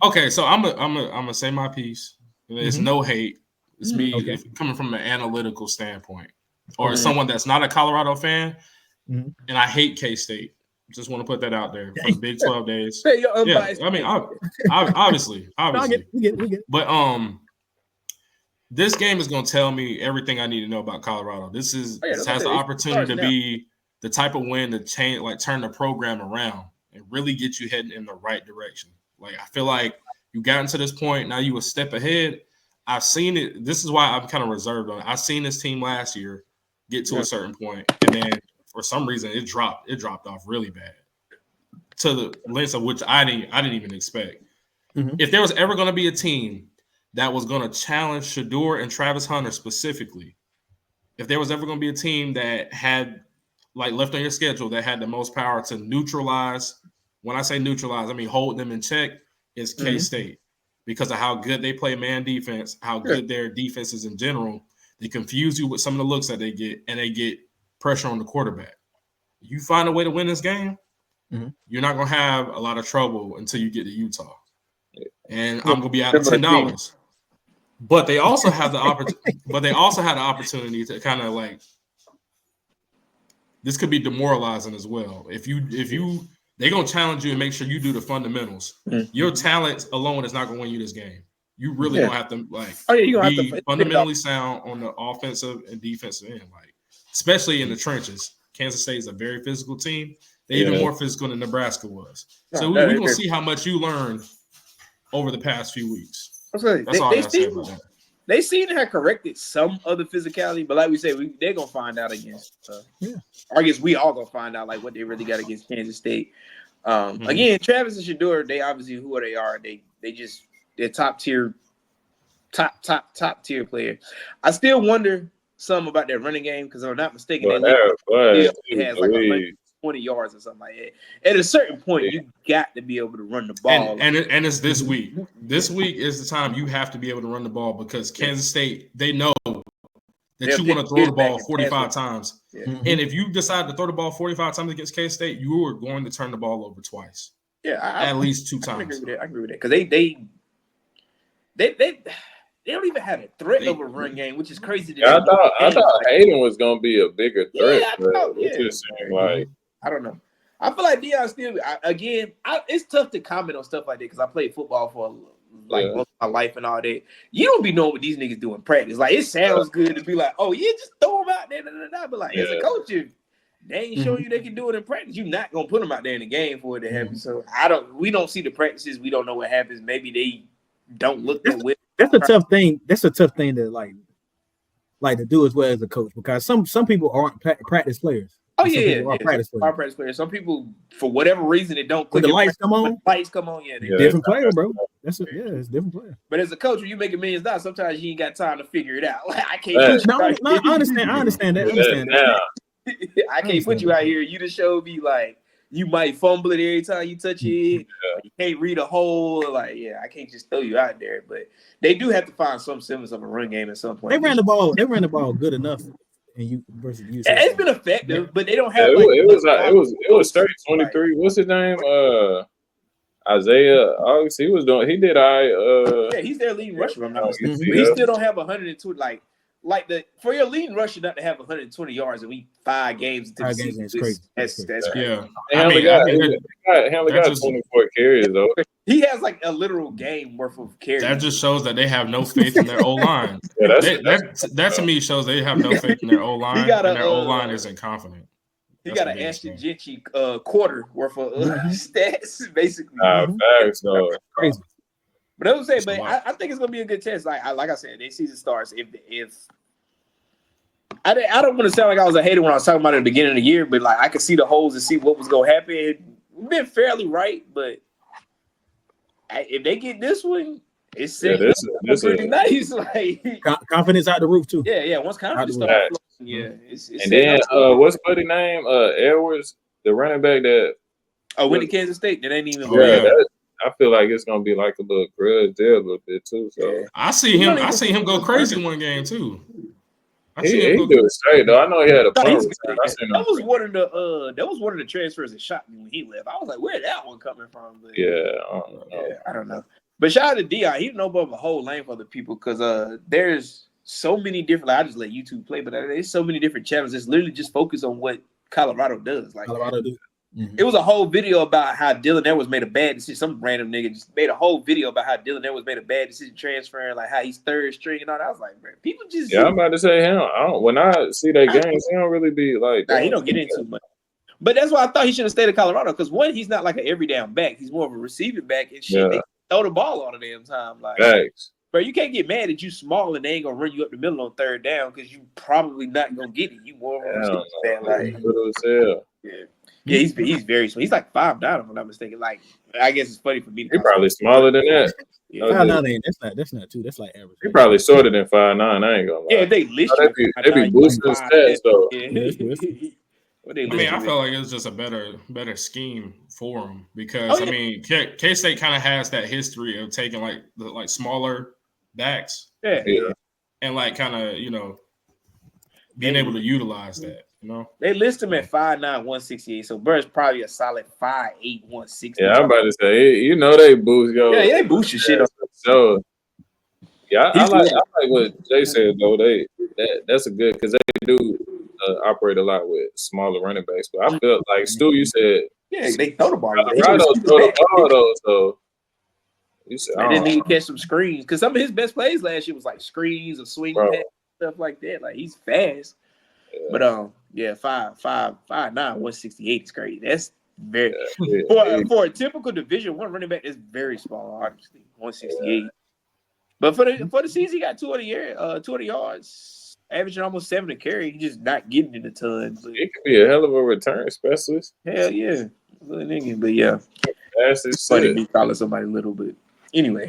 Okay, so I'm gonna say my piece. It's no hate. It's me coming from an analytical standpoint, or someone that's not a Colorado fan, and I hate K-State. Just want to put that out there for the Big 12 days. Yeah, I mean, obviously. We get it. But this game is going to tell me everything I need to know about Colorado. This has the opportunity to be the type of win to change, like turn the program around and really get you heading in the right direction. Like I feel like you got into this point, now you a step ahead. I've seen it. This is why I'm kind of reserved on it. I've seen this team last year get to a certain point, and then for some reason it dropped off really bad to the lengths of which I didn't even expect. If there was ever going to be a team that was going to challenge Shador and Travis Hunter specifically, if there was ever going to be a team that had like left on your schedule that had the most power to neutralize, when I say neutralize, I mean hold them in check, is K-State. because of how good they play man defense, how good their defense is in general. They confuse you with some of the looks that they get, and they get pressure on the quarterback. You find a way to win this game, you're not going to have a lot of trouble until you get to Utah. And I'm going to be out of $10. But they also have the opportunity to kind of like, this could be demoralizing as well. If you they're going to challenge you and make sure you do the fundamentals. Your talent alone is not going to win you this game. You really don't have to be fundamentally sound on the offensive and defensive end, like especially in the trenches. Kansas State is a very physical team. They're even more physical than Nebraska was. So we're going to see how much you learn over the past few weeks. That's all I got to say about that. They seem to have corrected some of the physicality, but like we said, they're going to find out against or I guess we all going to find out like what they really got against Kansas State. Again, Travis and Shedeur, they obviously who they are. They're top tier player. I still wonder some about their running game because if I'm not mistaken, they has like 120 yards or something like that. At a certain point, you got to be able to run the ball. And it's this week. This week is the time you have to be able to run the ball because Kansas State, they know that you want to throw the ball 45 times. And if you decide to throw the ball 45 times against K-State, you are going to turn the ball over twice. At least 2 times. I agree with that because they don't even have a threat of a run game, which is crazy. I thought Hayden was going to be a bigger threat. I don't know. I feel like Deion still. It's tough to comment on stuff like that because I played football for most of my life and all that. You don't be knowing what these niggas do in practice. Like it sounds good to be like, oh yeah, just throw them out there. But like as a coach, if they ain't showing you they can do it in practice, you're not gonna put them out there in the game for it to happen. So we don't see the practices. We don't know what happens. Maybe they don't look that well. That's a tough thing. That's a tough thing to like to do as well as a coach because some people aren't practice players. Oh yeah, practice players. Some people, for whatever reason, it don't click. When the lights come on. Different player, bro. It's different player. But as a coach, when you making millions dollars, sometimes you ain't got time to figure it out. Like I can't. I understand that. I can't put you out here. You just showed me like you might fumble it every time you touch it. You can't read a hole. Like I can't just throw you out there. But they do have to find some semblance of a run game at some point. They ran the ball good enough. And you versus you. It's been effective, but they don't have. It was 30-23. What's his name? Isaiah. August. He was doing. He did. He's their leading rusher. I'm not mistaken. But he still don't have 120. Like for your leading rusher not to have 120 yards in week 5 games. Is crazy. That's crazy. Yeah. He only got 24 carries though. He has like a literal game worth of carries. That just shows that they have no faith in their O-line. That to me shows they have no faith in their O-line, and their O-line isn't confident. He got an Ashton Gentry quarter worth of stats, basically. Facts, though. Crazy. But I would say, I think it's gonna be a good test. Like I said, their season starts if I don't want to sound like I was a hater when I was talking about it at the beginning of the year, but like I could see the holes and see what was gonna happen. We've been fairly right, but if they get this one, it's pretty nice. Like confidence out the roof too. Yeah. Once confidence starts flowing, it's and then what's buddy name? Edwards, the running back that went to Kansas State. That ain't even. I feel like it's gonna be like a little grudge there a little bit too. So I see him go crazy one game too. He do it straight though. I know he had a problem. That was one of the transfers that shocked me when he left. I was like, where'd that one coming from? But, I don't know. But shout out to Dion. He know above a whole lane for other people because there's so many different. I just let YouTube play, but there's so many different channels. It's literally just focus on what Colorado does. Like Colorado do. It was a whole video about how Dylan Edwards made a bad decision. Some random nigga just made a whole video about how Dylan Edwards made a bad decision transferring, like how he's third string and all that. I was like, bro, people just I'm about to say him. When I see that games, he don't really be like. He don't get into much. But that's why I thought he should have stayed at Colorado because one, he's not like an every down back. He's more of a receiving back and shit. They throw the ball all the damn time. Like, thanks. Bro, you can't get mad that you small and they ain't gonna run you up the middle on third down because you probably not gonna get it. You more of a receiving back. Yeah, he's very small. He's like 5'9", if I'm not mistaken. Like, I guess it's funny for me. He's probably smaller than that. 5'9" that's not too. That's like average. He probably shorter than 5'9". I ain't gonna lie. Yeah, they list they be boosting stats though. I felt like it was just a better scheme for them because K-State kind of has that history of taking like smaller backs, and like kind of being able to utilize that. They list him at 5'9", 168. So Bird's probably a solid 5'8", 160. Yeah, I'm about to say, they boost yo. Yeah, they boost your shit up. So yeah, I like what Jay said though. That's a good because they do operate a lot with smaller running backs. But I felt like Stu, you said they throw the ball. Colorado throw the ball though, so you said they didn't need to catch some screens because some of his best plays last year was like screens or swing pass, stuff like that. Like he's fast. Yeah. But 5'9", 168 is crazy. That's very for a typical Division I running back. It's very small, obviously 168. Yeah. But for the season, he got 200 yards, averaging almost 7 a carry. He's just not getting in a ton. But it could be a hell of a return specialist. Hell yeah, little nigga. But yeah, that's funny me calling somebody little. But anyway,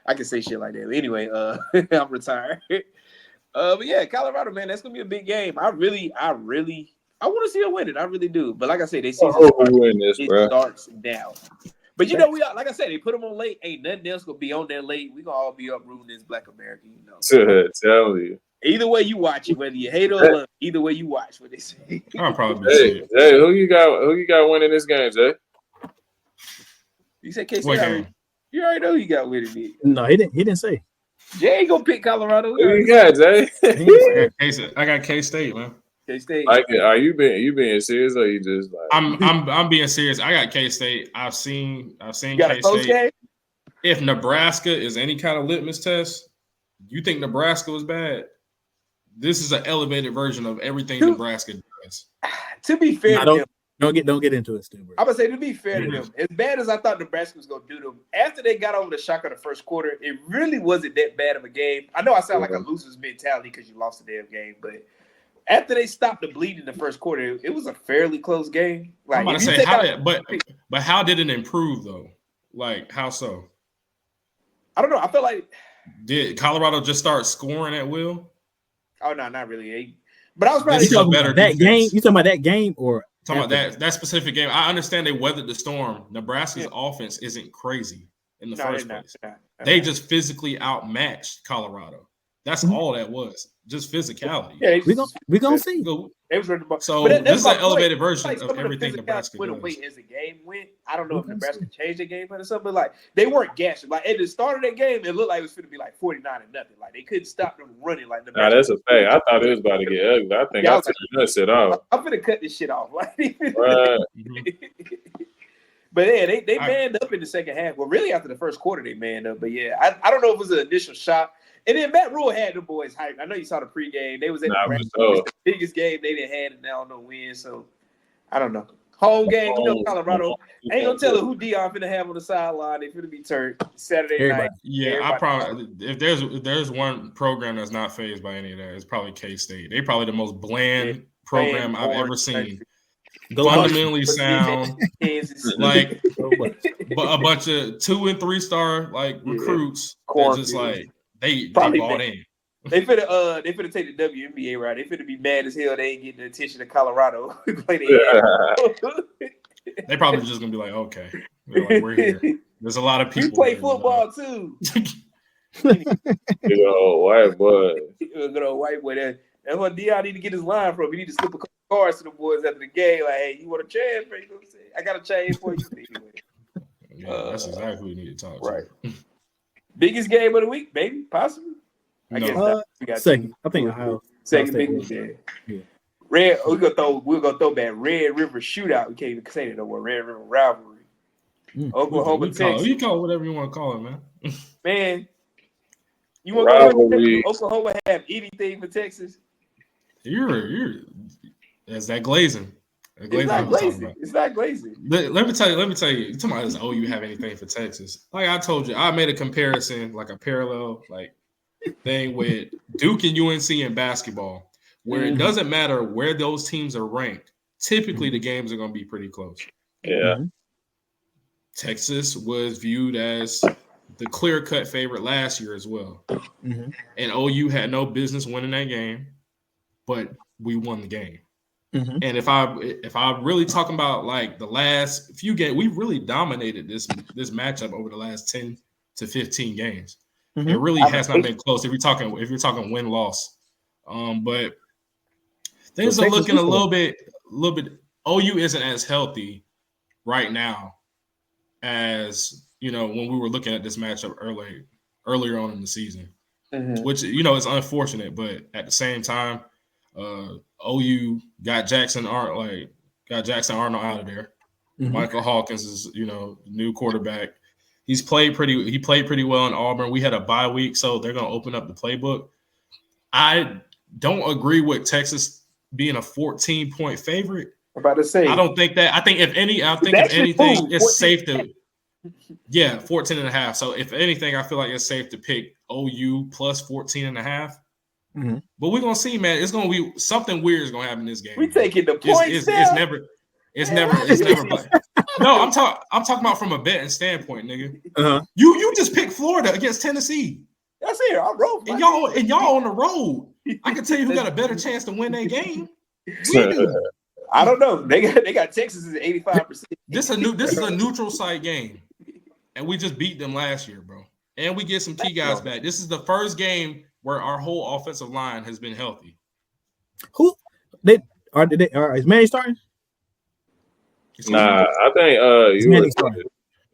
I can say shit like that. But anyway, I'm retired. But yeah, Colorado, man, that's gonna be a big game. I want to see them win it. I really do. But like I said, it starts down. But like I said, they put them on late. Ain't nothing else gonna be on there late. We gonna all be up rooting this Black America, Tell you. Either way you watch it, whether you hate or love, either way you watch what they say. I'll probably Jay, who you got winning this game, Jay? You said K-State. You already know who you got winning it. No, he didn't say. Jay ain't gonna pick Colorado. Who you got, Jay? I got K-State, man. K-State. Like, are you being serious or you just like? I'm being serious. I got K-State. I've seen K-State. If Nebraska is any kind of litmus test, you think Nebraska was bad? This is an elevated version of everything Nebraska does. To be fair, don't get into it, Stewart. I'm gonna say to be fair to them, as bad as I thought Nebraska was gonna do them, after they got over the shock of the first quarter, it really wasn't that bad of a game. I know I sound like a loser's mentality because you lost the damn game, but after they stopped the bleed in the first quarter, it was a fairly close game. Like, I'm about to say, but how did it improve though? Like, how so? I don't know. I feel like did Colorado just start scoring at will? Oh no, not really. But I was probably talking about that game. You talking about that game or talking about that specific game? I understand they weathered the storm. Nebraska's offense isn't crazy in the first place. They just physically outmatched Colorado. That's all that was. Just physicality. Yeah, we gonna see. So this is an elevated version of everything Nebraska does. As the game went, I don't know if Nebraska changed the game plan or something, but like they weren't gashing. Like at the start of that game, it looked like it was going to be like 49-0. Like they couldn't stop them running. Like Nebraska. Nah, that's a fact. I thought it was about to get ugly. I think I took that shit off. I'm gonna cut this shit off. Right. But yeah, they manned up in the second half. Well, really after the first quarter, they manned up. But yeah, I don't know if it was an initial shock. And then Matt Rule had the boys hyped. I know you saw the pregame. They was at the biggest game they didn't had, and now no win. So I don't know. Home game, Colorado. I ain't gonna tell her who Dion finna have on the sideline. They finna be turned Saturday night. Yeah, I probably if there's one program that's not fazed by any of that, it's probably K-State. They probably the most bland program I've ever seen. Fundamentally sound, like a bunch of 2- and 3-star recruits that just like. They bought in. They finna take the WNBA right. They finna be mad as hell. They ain't getting the attention of Colorado. They probably just gonna be like, okay, like, we're here. There's a lot of people. We play football too. Good old white boy. Good old white boy. That's what Dion need to get his line from. He need to slip a couple cards to the boys after the game. Like, hey, you want a chance? You know what I'm saying? I got a change for you. Anyway. Yeah, that's exactly what we need to talk right. Biggest game of the week, baby, possibly. I guess we got second. I think Ohio. Second biggest game. Yeah. Red. We're gonna throw back Red River Shootout. We can't even say that no more. Red River Rivalry. Oklahoma, Texas. You call it whatever you want to call it, man. Man, you want to Oklahoma have anything for Texas? You're that's that glazing. It's not glazing. It's not glazing. Let me tell you. You're talking about this, you have anything for Texas. Like I told you, I made a comparison, like a parallel thing with Duke and UNC in basketball, where it doesn't matter where those teams are ranked. Typically, the games are going to be pretty close. Yeah. Texas was viewed as the clear-cut favorite last year as well. And OU had no business winning that game. but we won the game. Mm-hmm. And if I'm really talking about like the last few games, we really dominated this matchup over the last 10 to 15 games. Mm-hmm. It really has not been close if you're talking win-loss. But things are looking a little bit. OU isn't as healthy right now as when we were looking at this matchup earlier on in the season, which is unfortunate. But at the same time, OU got Jackson Arnold out of there. Mm-hmm. Michael Hawkins is new quarterback. He played pretty well in Auburn. We had a bye week, so they're going to open up the playbook. I don't agree with Texas being a 14-point favorite. I'm about to say. I don't think that. I think if anything, it's safe to. Yeah, 14.5. So if anything, I feel like it's safe to pick OU plus 14.5. Mm-hmm. But we're gonna see, man. It's gonna be something weird is gonna happen in this game. We taking the points. It's never. No, I'm talking about from a betting standpoint, nigga. Uh-huh. You just picked Florida against Tennessee. That's it. I wrote. And y'all on the road. I can tell you who got a better chance to win that game. I don't know. They got Texas at 85%. This is a neutral site game, and we just beat them last year, bro. And we get some key guys back. This is the first game where our whole offensive line has been healthy. Is Manny starting? Nah, I think Manny starting.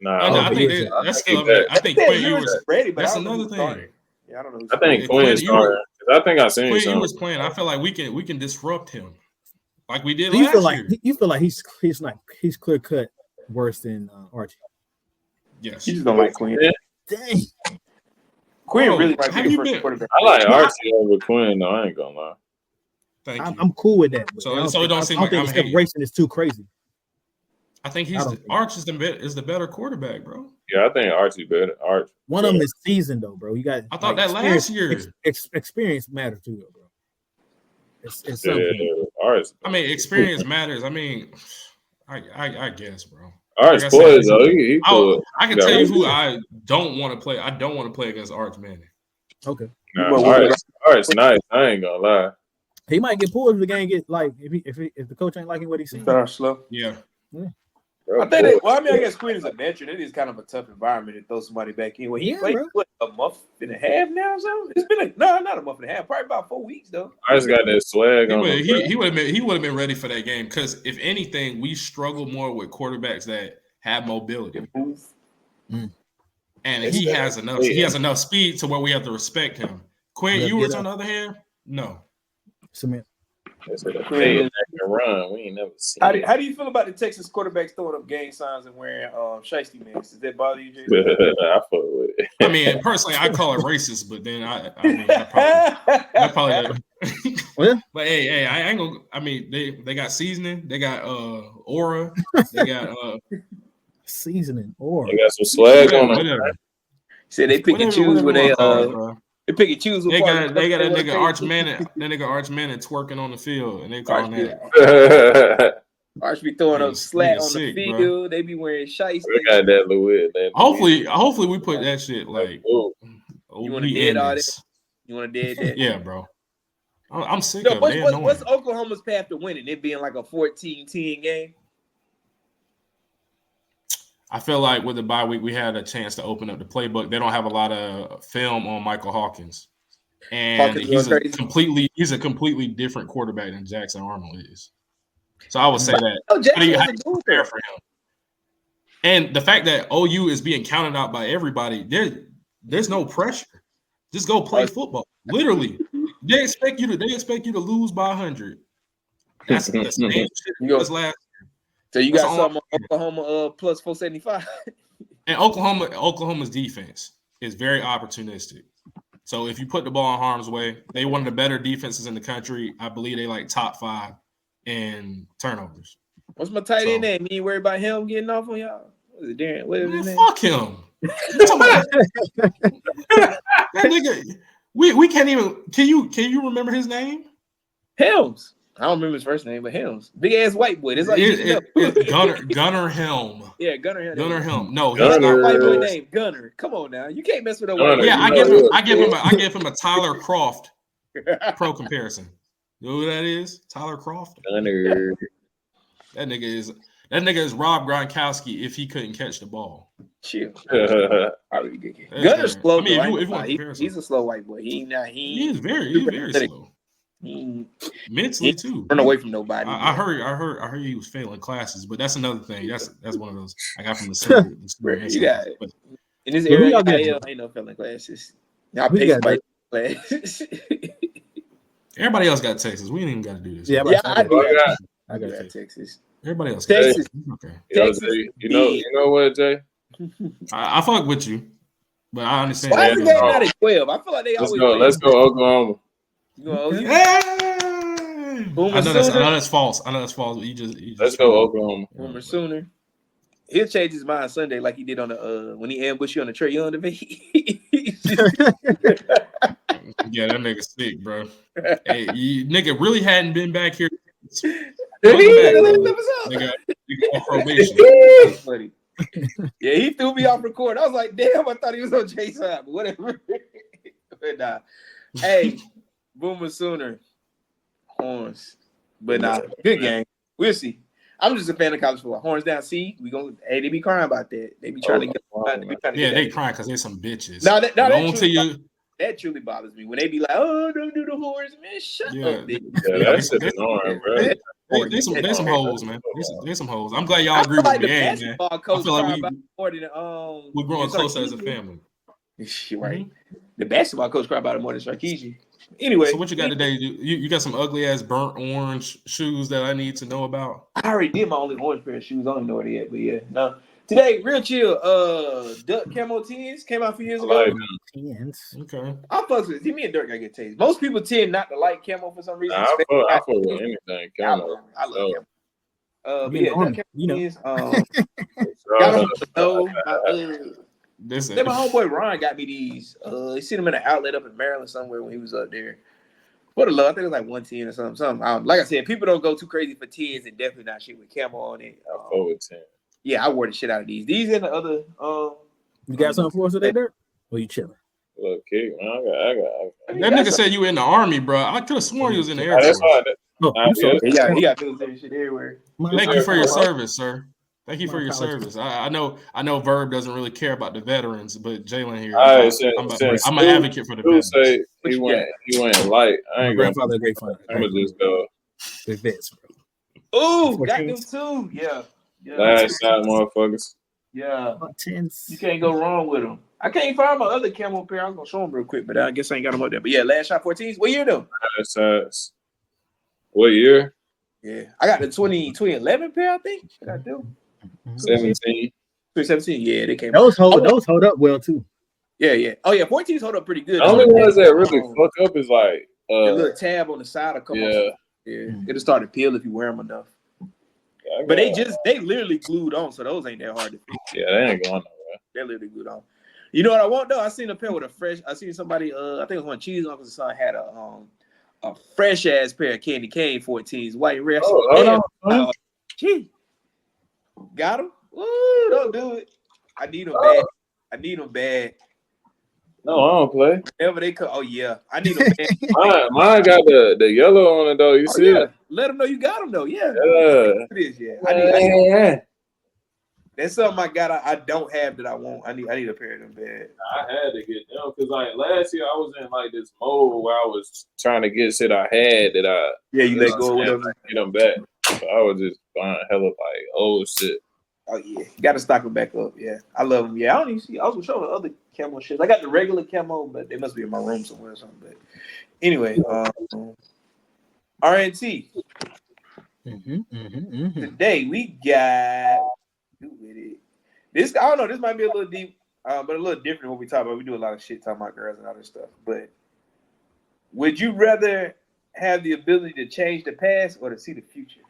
I think that's still. I think Quinn Ewers ready, but that's another thing. Yeah, I don't know. I think Quinn's starting. I think I seen Quinn something. Ewers playing. I feel like we can disrupt him. Like we did last year. You feel like he's clear cut worse than Archie. Yes. You just don't like Quinn. Yeah. Dang. Quinn really might be the first quarterback. I like Archie over Quinn, though. I ain't gonna lie. Thank you. I'm cool with that. So it don't seem like I'm hating. Separation is too crazy. I think Arch is the better quarterback, bro. Yeah, I think Archie's better. One of them is seasoned though, bro. You got. I thought that last year experience matters too, though, bro. It's something. I mean, experience matters. I mean, I guess, bro. Arch plays though. I can tell you who I don't want to play. I don't want to play against Arch Manning. Okay. Arch nice. I ain't gonna lie. He might get pulled if the game get like if the coach ain't liking what he's saying. Start slow. Yeah. I think I guess Quinn is a veteran. It is kind of a tough environment to throw somebody back in. Well, he played a month and a half now, so it's been not a month and a half, probably about 4 weeks though. I just got that swag on. He would have been ready for that game because if anything, we struggle more with quarterbacks that have mobility. And he has enough. He has enough speed to where we have to respect him. Quinn Ewers, on the other hand, no. Cement. Run. We ain't never seen. How do you feel about the Texas quarterbacks throwing up gang signs and wearing shiesty masks? Does that bother you, Jason? I fuck with it. I mean, personally, I call it racist, but then I probably But hey, I ain't gonna. I mean, they got seasoning, they got aura, they got seasoning, aura. They got some swag on them. Said they pick and choose when they They pick and choose. They got a nigga Arch Manning twerking on the field, and they calling that. Arch be throwing up slat on the field. Bro. They be wearing shiesty. They got that Louis. Hopefully we put that shit like. You want to dead all this? You want to dead that? Yeah, bro. I'm sick of it. What's Oklahoma's path to winning? It being like a 14-10 game. I feel like with the bye week, we had a chance to open up the playbook. They don't have a lot of film on Michael Hawkins, and he's a completely different quarterback than Jackson Arnold is. So I would say that. Prepare for him. And the fact that OU is being counted out by everybody, there's no pressure. Just go play football. Literally, they expect you to lose by 100. That's the same shit as last. So you got something on Oklahoma plus 475. And Oklahoma's defense is very opportunistic. So if you put the ball in harm's way, they one of the better defenses in the country. I believe they like top 5 in turnovers. What's my tight end name? You ain't worried about him getting off on y'all? What is it, Darren? What is his name? Fuck him. That nigga, we can't even. Can you remember his name? Helms. I don't remember his first name, but Helms. Big ass white boy. It's like Gunner Helm. Yeah, Gunner Helm. Gunner Helm. No, he's not white boy name. Gunner. Come on now. You can't mess with a white boy. Yeah, I give him a Tyler Croft pro comparison. You know who that is? Tyler Croft. Gunner. That nigga is Rob Gronkowski if he couldn't catch the ball. Chill. Gunner's slow. I mean, if you want comparison. He's a slow white boy. He's very slow. Mentally too. Run away from nobody. I heard he was failing classes, but that's another thing. That's one of those I got from the summer. You got it. In this area, ain't no failing classes. Y'all pay by classes. Everybody else got Texas. We ain't even got to do this. Yeah, I got Texas. Everybody else. Texas. Okay. Texas. You know what, Jay? I fuck with you, but I understand. Why is the game not at 12? I feel like they always. Let's go, Oklahoma. I know that's false. But you just let's go Oklahoma. Boomer Sooner. He'll change his mind Sunday like he did on the when he ambushed you on the Trey Young debate. Yeah, that nigga sick, bro. Hey, nigga really hadn't been back here. Nigga on probation. Funny. Yeah, he threw me off record. I was like, damn, I thought he was on Jay's side, but whatever. But nah. Hey, Boomer Sooner. Horns. But nah, good game. We'll see. I'm just a fan of college football. Horns down C. They be crying about that. They be trying to get. They crying because they some bitches. That truly bothers me when they be like, "Oh, don't do the horns, man. Shut up." That's annoying, bro. They some hoes, man. They some hoes. I'm glad y'all agree with me, man. I feel like we're growing closer as a family. Right. The basketball coach cried about it more than Sarkisian. Anyway, so what you got today? You got some ugly ass burnt orange shoes that I need to know about? I already did my only orange pair of shoes. I don't know it yet, but yeah, no. Today, real chill. Duck Camo 10s came out a few years ago. Okay. I fucks with it. Me and Dirk gotta get tased. Most people tend not to like camo for some reason. I fuck with anything camo. I love camo. But yeah, Duck Camo 10s. Got them. My homeboy Ron got me these. He seen them in an outlet up in Maryland somewhere when he was up there. What a love! I think it was like 110 or something. Like I said, people don't go too crazy for 10s and definitely not shit with camo on it. Over 10. Yeah, I wore the shit out of these. These and the other. You got something for us today, Dirk? Or you chilling? Look, kid, man, I got. That nigga said you in the army, bro. I could have sworn he was in the Air Force. He got military shit everywhere. Thank you for your service, sir. Thank you for your service. I know Verb doesn't really care about the veterans, but Jalen here, I'm an advocate for the veterans. Say he went light. I ain't gonna. Grandfather, great fun. I'm gonna just go. Good vets, bro. Oh, got them too. Yeah. Last shot, motherfuckers. Yeah. You can't go wrong with them. I can't find my other camo pair. I was gonna show them real quick, but I guess I ain't got them up there. But yeah, last shot 14s. What year though? Last shots. What year? Yeah, I got the 2011 pair. I think. I got them. 17. 2017. Yeah, they came. Those hold up well too. Yeah. Oh yeah, 14s hold up pretty good. The only ones that really fuck up is like the little tab on the side of couple. Yeah. It'll start to peel if you wear them enough. But they literally glued on, so those ain't that hard to fix. Yeah, they ain't going nowhere. They're literally glued on. You know what I want though? I seen a pair with I seen somebody. I think it was one Cheese Uncle's son had a fresh ass pair of Candy Cane 14s, white and red. Gee, got them. Ooh, don't do it. I need them bad. No, I don't play. Whenever they come, oh yeah, I need them bad. Mine got the yellow on it though. You see it? Let them know you got them though. Yeah. It is. Yeah. I need that's something I got. I don't have that I want. I need a pair of them bad. I had to get them because like last year I was in like this mode where I was trying to get shit I had that you let go of them. Get them back. So I was just buying hella like old shit. Oh yeah, you got to stock them back up. Yeah, I love them. Yeah, I don't even see. I was showing the other camo shit. I got the regular camo, but they must be in my room somewhere or something. But anyway, RNT. Today we got. This I don't know. This might be a little deep, but a little different than what we talk about. We do a lot of shit talking about girls and other stuff. But would you rather have the ability to change the past or to see the future?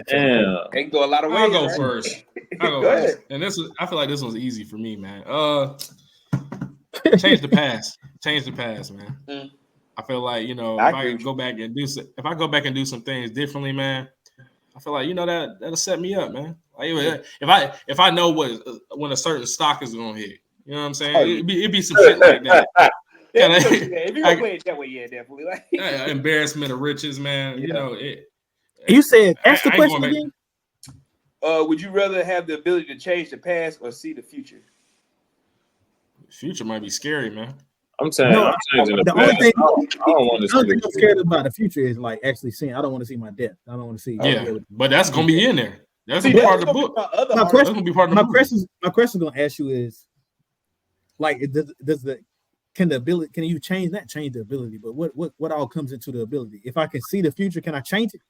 Damn. It can go a lot of ways. I'll go first. Go first. And I feel like this one's easy for me, man. Change the past. Change the past, man. I feel like, if I go back and do some things differently, man, I feel like, that'll set me up, man. Like, if I know when a certain stock is gonna hit, you know what I'm saying? It'd be some shit like that. If you gonna play it that way, yeah, definitely. Like embarrassment of riches, man. Yeah. You know it. You said ask the question again. Would you rather have the ability to change the past or see the future? Future might be scary, man. I'm changing the only thing I don't want to see the I'm scared about the future is like actually seeing. I don't want to see my death. I don't want to see. Yeah, but that's gonna be in there. That's gonna be part of the book. My question gonna ask you is, like, can you change the ability? But what all comes into the ability? If I can see the future, can I change it?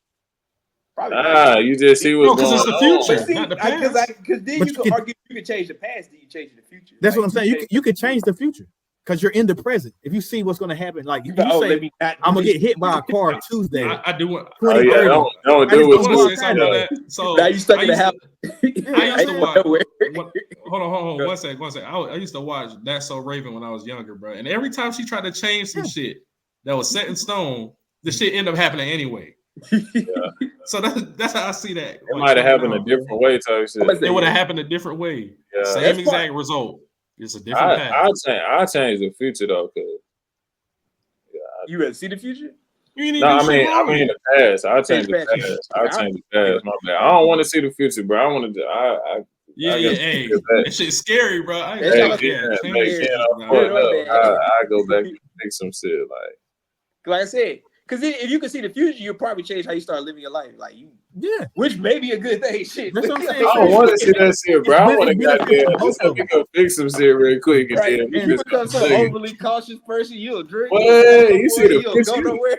Probably you just see what's going on. Because it's the future, not the past. Because then you can argue you can change the past, then you change the future. That's what I'm saying. You can change the future because you're in the present. If you see what's going to happen, like you say, I'm gonna get hit by a car Tuesday. I do want. Don't do it. So now you stuck in the house. I used to watch. Hold on. One second. I used to watch That's So Raven when I was younger, bro. And every time she tried to change some shit that was set in stone, the shit ended up happening anyway. So that's how I see that. It might have happened a different way, type shit. It would have happened a different way. Yeah. Same exact result. It's a different path. I'll change the future though, cause you rather see the future? No, I mean the past. I'll change the past. I'll change the past. My bad. I don't want to see the future, bro. I want to. Hey, that shit's scary, bro. I go back and think some shit like I said. Because if you can see the future, you'll probably change how you start living your life. Like which may be a good thing. Shit. That's what I'm saying. I don't want to see that shit, bro. I want to just so we can fix some shit real quick. And then if you become some overly cautious person, you'll drink. You see the future. Go nowhere.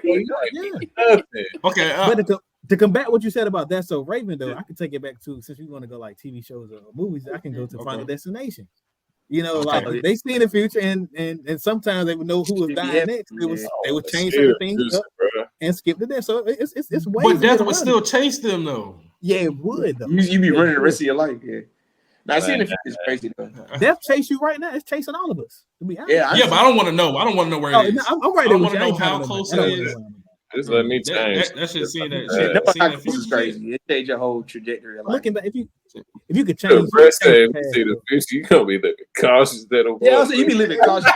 Okay. But to combat what you said about That's So Raven, though, I can take it back to, since we want to go like TV shows or movies, I can go to Final Destination. You know, like they see the future, and sometimes they would know who was dying next. They would change certain things up and skip to death. So it's way. But death would still chase them, though. Yeah, it would. Though. You be running the rest of your life. Yeah. Now seeing the future is crazy though. Death chase you right now. It's chasing all of us. To be honest. Yeah, but I don't want to know. I don't want to know where it is. I'm right there. I want to know how close it is. Just let me change. That shit, seeing that shit. This is crazy. It changed your whole trajectory of life. Looking back, if you could change, the see the future, you gonna be living cautious. You be living cautious.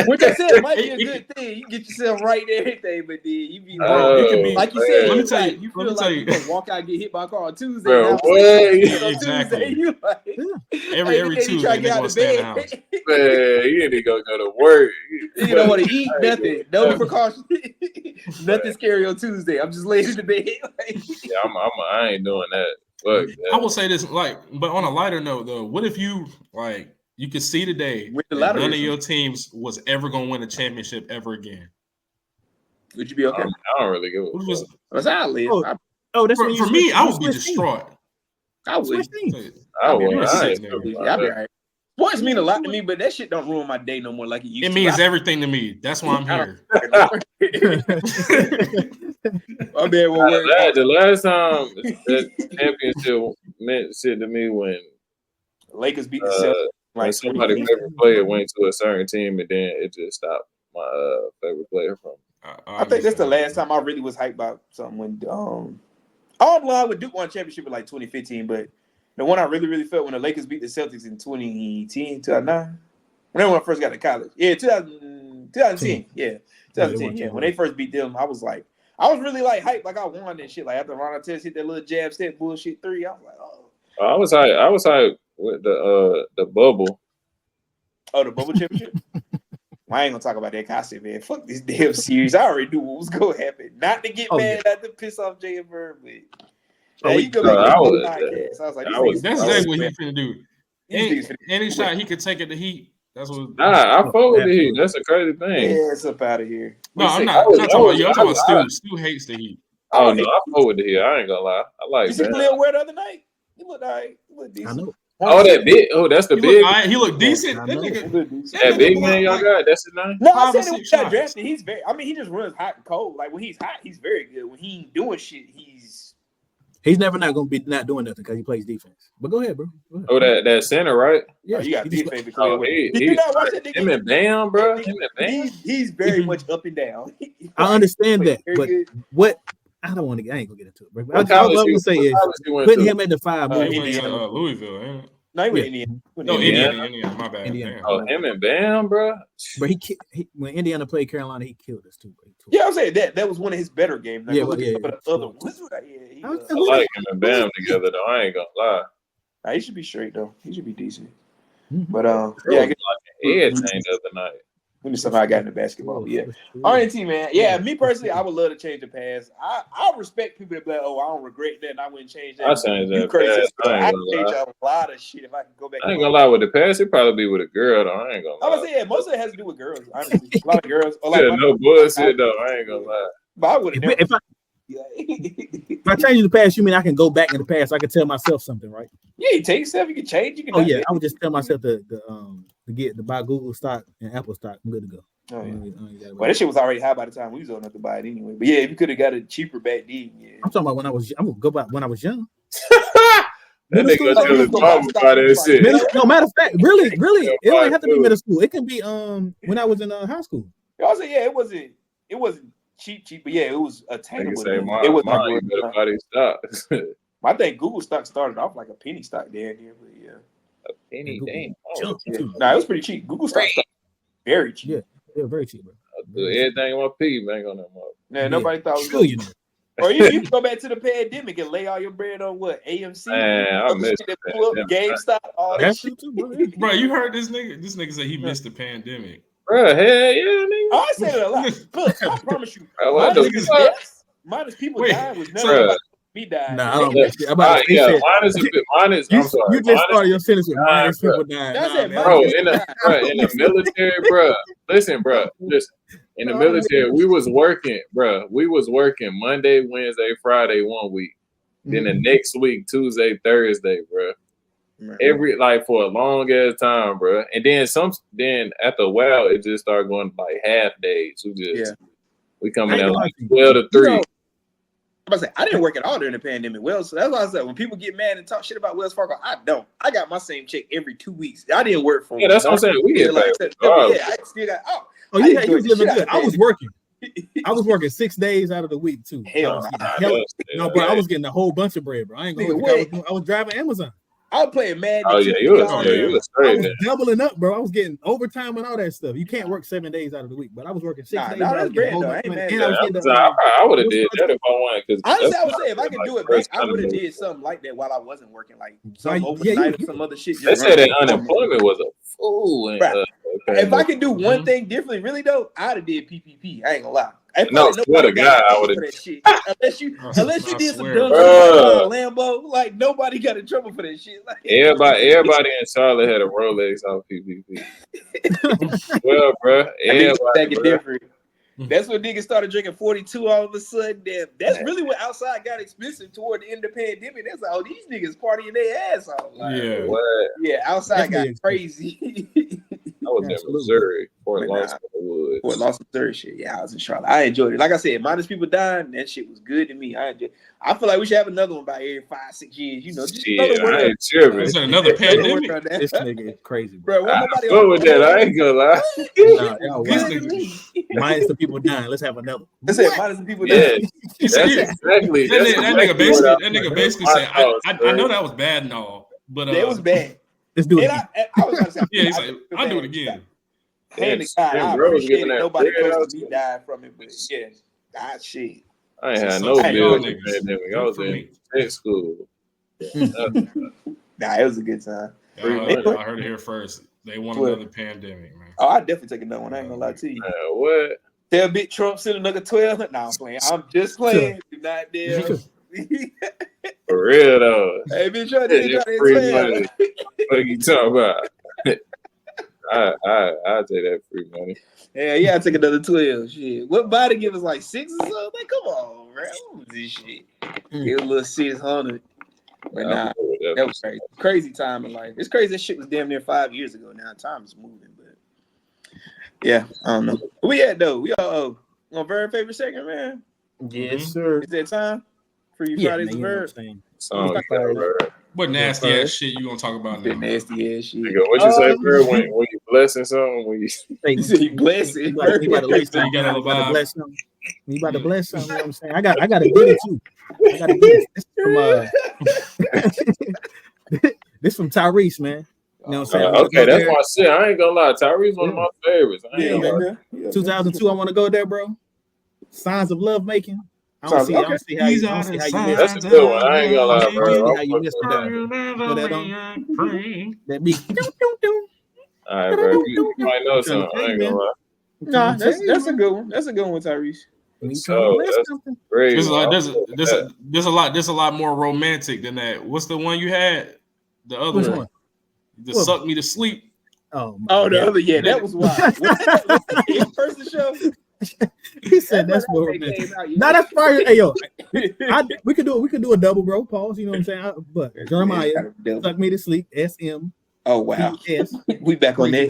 What I said might be a good thing. You get yourself right and everything, but then you be it could be like you said. Let me tell you. You feel like you gonna walk out and get hit by a car on Tuesday. Bro, exactly. You like every Tuesday they gonna stay in the house. Man, you ain't gonna go to work. You don't want to eat nothing. No precautions. Nothing scary on Tuesday. I'm just laying in the bed. I ain't doing that. Look, I will say this, but on a lighter note, though, what if you could see today that none of your teams was ever gonna win a championship ever again? Would you be okay? I don't really give a fuck. That's how I live. That's for me. I would be distraught. I would. I'll be all right. Sports mean a lot to me, but that shit don't ruin my day no more like it used to. It means everything to me. That's why I'm here. The last time that championship meant shit to me when Lakers beat the Celtics. When somebody's favorite player went to a certain team and then it just stopped my favorite player from. I think that's the last time I really was hyped about something. When all blind with Duke won championship in like 2015, but the one I really, really felt when the Lakers beat the Celtics in 2010, 2009, when I first got to college. Yeah, 2010. Yeah, 2010. Yeah, when they first beat them, I was really like hyped, like I won and shit. Like after Ron Artest hit that little jab step bullshit 3, I was like, oh. I was hyped with the bubble. Oh, the bubble championship. I ain't gonna talk about that. I said, man, fuck this damn series. I already knew what was gonna happen. Not to get mad, not to piss off Jay and Verb, but. You go back podcast. I was like, that's exactly what he's finna do. Any shot he could take at the Heat. That's what. I fuck with the Heat. That's a crazy thing. Yeah, it's up out of here. No, I'm not talking about you. I'm talking about Stu. Stu hates the Heat. Oh no, I fuck with the Heat. I ain't gonna lie. I like. You see Khalil Ware the other night? He looked alright. He looked decent. I know. Oh, that big. Oh, that's the big. He looked decent. That nigga. That big man y'all got. That's his name. No, I said when he got drafted. He's very. I mean, he just runs hot and cold. Like when he's hot, he's very good. When he ain't doing shit, he's never not gonna be not doing nothing because he plays defense. But go ahead, bro. Oh, that center, right? Yeah, you got defense. Did you not watch that nigga? Him and Bam, bro. He's very much up and down. I understand that, but what I ain't gonna get into it, bro. All I was gonna say is putting him at the 5. Louisville, ain't it? No, he went Indiana. No, Indiana. My bad. Indiana. Oh, him and Bam, bro. But he when Indiana played Carolina, he killed us too. Yeah, I'm saying that was one of his better games. Like, Yeah, the other ones. I like him and Bam together though. I ain't gonna lie. He should be straight though. He should be decent. Mm-hmm. But I guess head thing the other night. Let me somehow got into basketball. But yeah. RNT, man. Yeah, me personally, I would love to change the pass. I respect people that be like, oh, I don't regret that and I wouldn't change that. I change that pass. I change a lot of shit if I could go back. I ain't gonna lie with the pass, it probably be with a girl though. I ain't gonna lie. I was saying, most of it has to do with girls. Honestly, a lot of girls. Or like, no bullshit though. I ain't gonna lie. But I would have never. If I change the past, you mean I can go back in the past? I can tell myself something, right? Yeah, you take yourself, you can change. You can. Oh yeah, I would just tell myself to buy Google stock and Apple stock. I'm good to go. Oh yeah. Well, that shit was already high by the time we was old enough to buy it anyway. But yeah, if you could have got it cheaper back then, yeah. I'm talking about when I was. I'm gonna go back when I was young. That nigga still talking about that shit. No, matter of fact, really, it don't have to be middle school. It can be when I was in high school. I said, yeah, it wasn't cheap, but yeah, it was attainable. It was like I think Google stock started off like a penny stock there, but yeah. A penny, damn. Nah, it was pretty cheap. Google stock started very cheap. Yeah, very cheap, bro. I do everything on piggy bank on that mother. Yeah, nobody thought it was good. Or you go back to the pandemic and lay all your bread on what? AMC? Man, I missed it. GameStop, all that shit. Bro, you heard this nigga? This nigga said he missed the pandemic. Bro, hell yeah, nigga. Oh, I said it a lot. Look, I promise you. Minus people dying was never about me dying. Nah, I don't know. Minus. I'm sorry. You just started your sentence with minus people dying. Bro, in the military, bro. Listen, bro. Listen. In the military, we was working, bro. We was working Monday, Wednesday, Friday 1 week. Then the next week, Tuesday, Thursday, bro. Every for a long ass time, bro. And then after a while, it just started going like half days. We coming out like 12 to 3. I didn't work at all during the pandemic. So that's why I said when people get mad and talk shit about Wells Fargo, I don't. I got my same check every 2 weeks. I didn't work for. Yeah, that's what I'm saying. We get I still got. You was living good. I was working. I was working 6 days out of the week too. Hell no, bro. I was getting a whole bunch of bread, bro. I ain't going. I was driving Amazon. I was playing Madden. Oh yeah, you was I was doubling up, bro. I was getting overtime and all that stuff. You can't work 7 days out of the week, but I was working 6 days. That's bread, though. I would have did that if I wanted. Because honestly, I would say if I could do it back, I would have did something like that while I wasn't working, like some overnight or some other shit. They said that unemployment was a fool. If I could do one thing differently, really though, I'd have did PPP. I ain't gonna lie. No, swear to God, I would have. Unless you did some dumb shit Lambo, like nobody got in trouble for that shit. Like, everybody in Charlotte had a Rolex off PPP. Well, bro, everybody different. That's when niggas started drinking 42 all of a sudden. Damn, that's really when outside got expensive toward the end of the pandemic. That's like, oh, these niggas partying their ass off. Like, outside got crazy. I was in Missouri, Fort Lauderdale shit. Yeah, I was in Charlotte. I enjoyed it. Like I said, minus people dying, that shit was good to me. I feel like we should have another one about every 5-6 years. You know, just It's another pandemic. This nigga is crazy, bro. I ain't gonna lie. Minus the people dying. Let's have another. That's it. Minus the people dying. Exactly. That nigga basically said, I know that was bad and all, but it was bad. Let's do it. I was gonna say, he's like, I'll do it again. I appreciate it. Nobody close to me died from it, but shit. I ain't had no bills in the pandemic. I was in tech school. It was a good time. I heard it here first. They want another pandemic, man. Oh, I definitely take another one. I ain't gonna lie to you. What? Tell Big Trump send another 12. Nah, I'm playing. I'm just playing. Do not dare. For real though. Hey, bitch, try to what are you talking about? I'll take that free money. Yeah, I take another 12. Shit. What body give us like 6 or something? Like, come on, man. What was this shit? Give a little 600. But that was crazy. Crazy time in life. It's crazy that shit was damn near 5 years ago now. Time is moving, but yeah, I don't know. Where we at though? We all on Verb favorite segment, man. Yes, sir. Is that time? For you Fridays and Verb. What nasty ass shit you gonna talk about now? Nasty ass shit. What you say, Verb? When you blessing something? When you say you bless it, you gotta bless something. You about to bless something. You know what I'm saying? I got a good too. I got a good. This from Tyrese, man. You know what I'm saying? Okay, that's my shit. I ain't gonna lie. Tyrese one of my favorites. I ain't gonna lie. 2002, I want to go there, bro. Signs of Love Making. I don't see how you missed it. That's a good one. I ain't gonna lie, bro. I don't see how you missed it. Put that on. That beat. All right, bro. You might know something. I ain't gonna lie. Nah, that's a good one. That's a good one, Tyrese. So that's great. There's a lot more romantic than that. What's the one you had? The other one. The Suck Me to Sleep. Oh, the other, that was wild. What's the in-person show? He said that's more romantic. Nah, that's fire. Hey, yo, we could do a double, bro. Pause. You know what I'm saying? But Jeremiah, Suck Me to Sleep. SM. Oh wow. We back on that.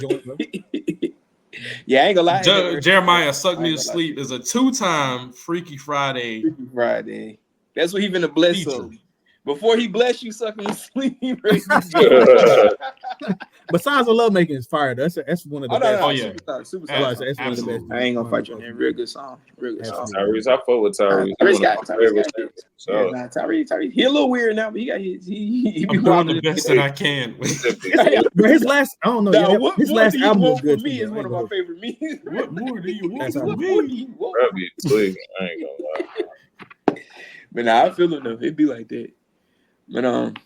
Yeah, I ain't gonna lie. Jeremiah, Suck Me to Sleep is a 2-time Freaky Friday. Freaky Friday. That's what he finna bless us. Before he bless you, Suck Me to Sleep. But Signs of Love Making is fire. That's one of the best. Oh yeah, Superstar. That's one of the best. I ain't gonna fight you on that. Real good song. Tyrese, I fuck with Tyrese. Tyrese. He a little weird now, but he got his. He I'm doing the best that I can. But his last, I don't know. His last album was good. For me is one of my favorite memes. What more do you want from me? Probably tweaking. I ain't gonna lie. But nah, I feel it though. It be like that. But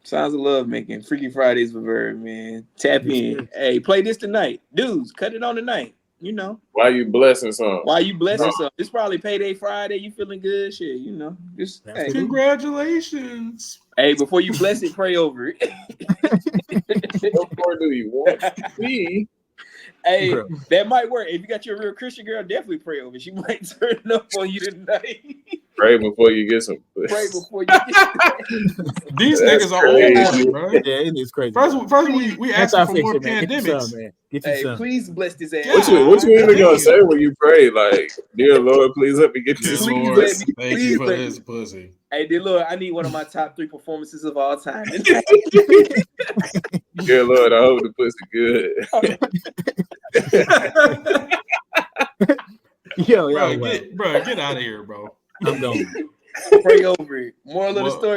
Signs of Love Making, Freaky Fridays with Verb, man. Tap in. Hey, play this tonight. Dudes, cut it on tonight. You know. Why you blessing some? It's probably payday Friday. You feeling good? Shit, you know. Just hey. Congratulations. Hey, before you bless it, pray over it. What more do you want to see? Hey, that might work. If you got your real Christian girl, definitely pray over it. She might turn up on you tonight. Pray before you get some. Pray before you get some. These niggas are old, bro. Yeah, it is crazy. First we asked for more pandemics. Hey, please bless this ass. What you even gonna say when you pray? Like, dear Lord, please let me get this. Lord, thank you for this pussy. Hey, dear Lord, I need one of my top 3 performances of all time. Dear Lord, I hope the pussy good. Yo, bro, get out of here, bro. I'm going. Pray over it. Moral of the story.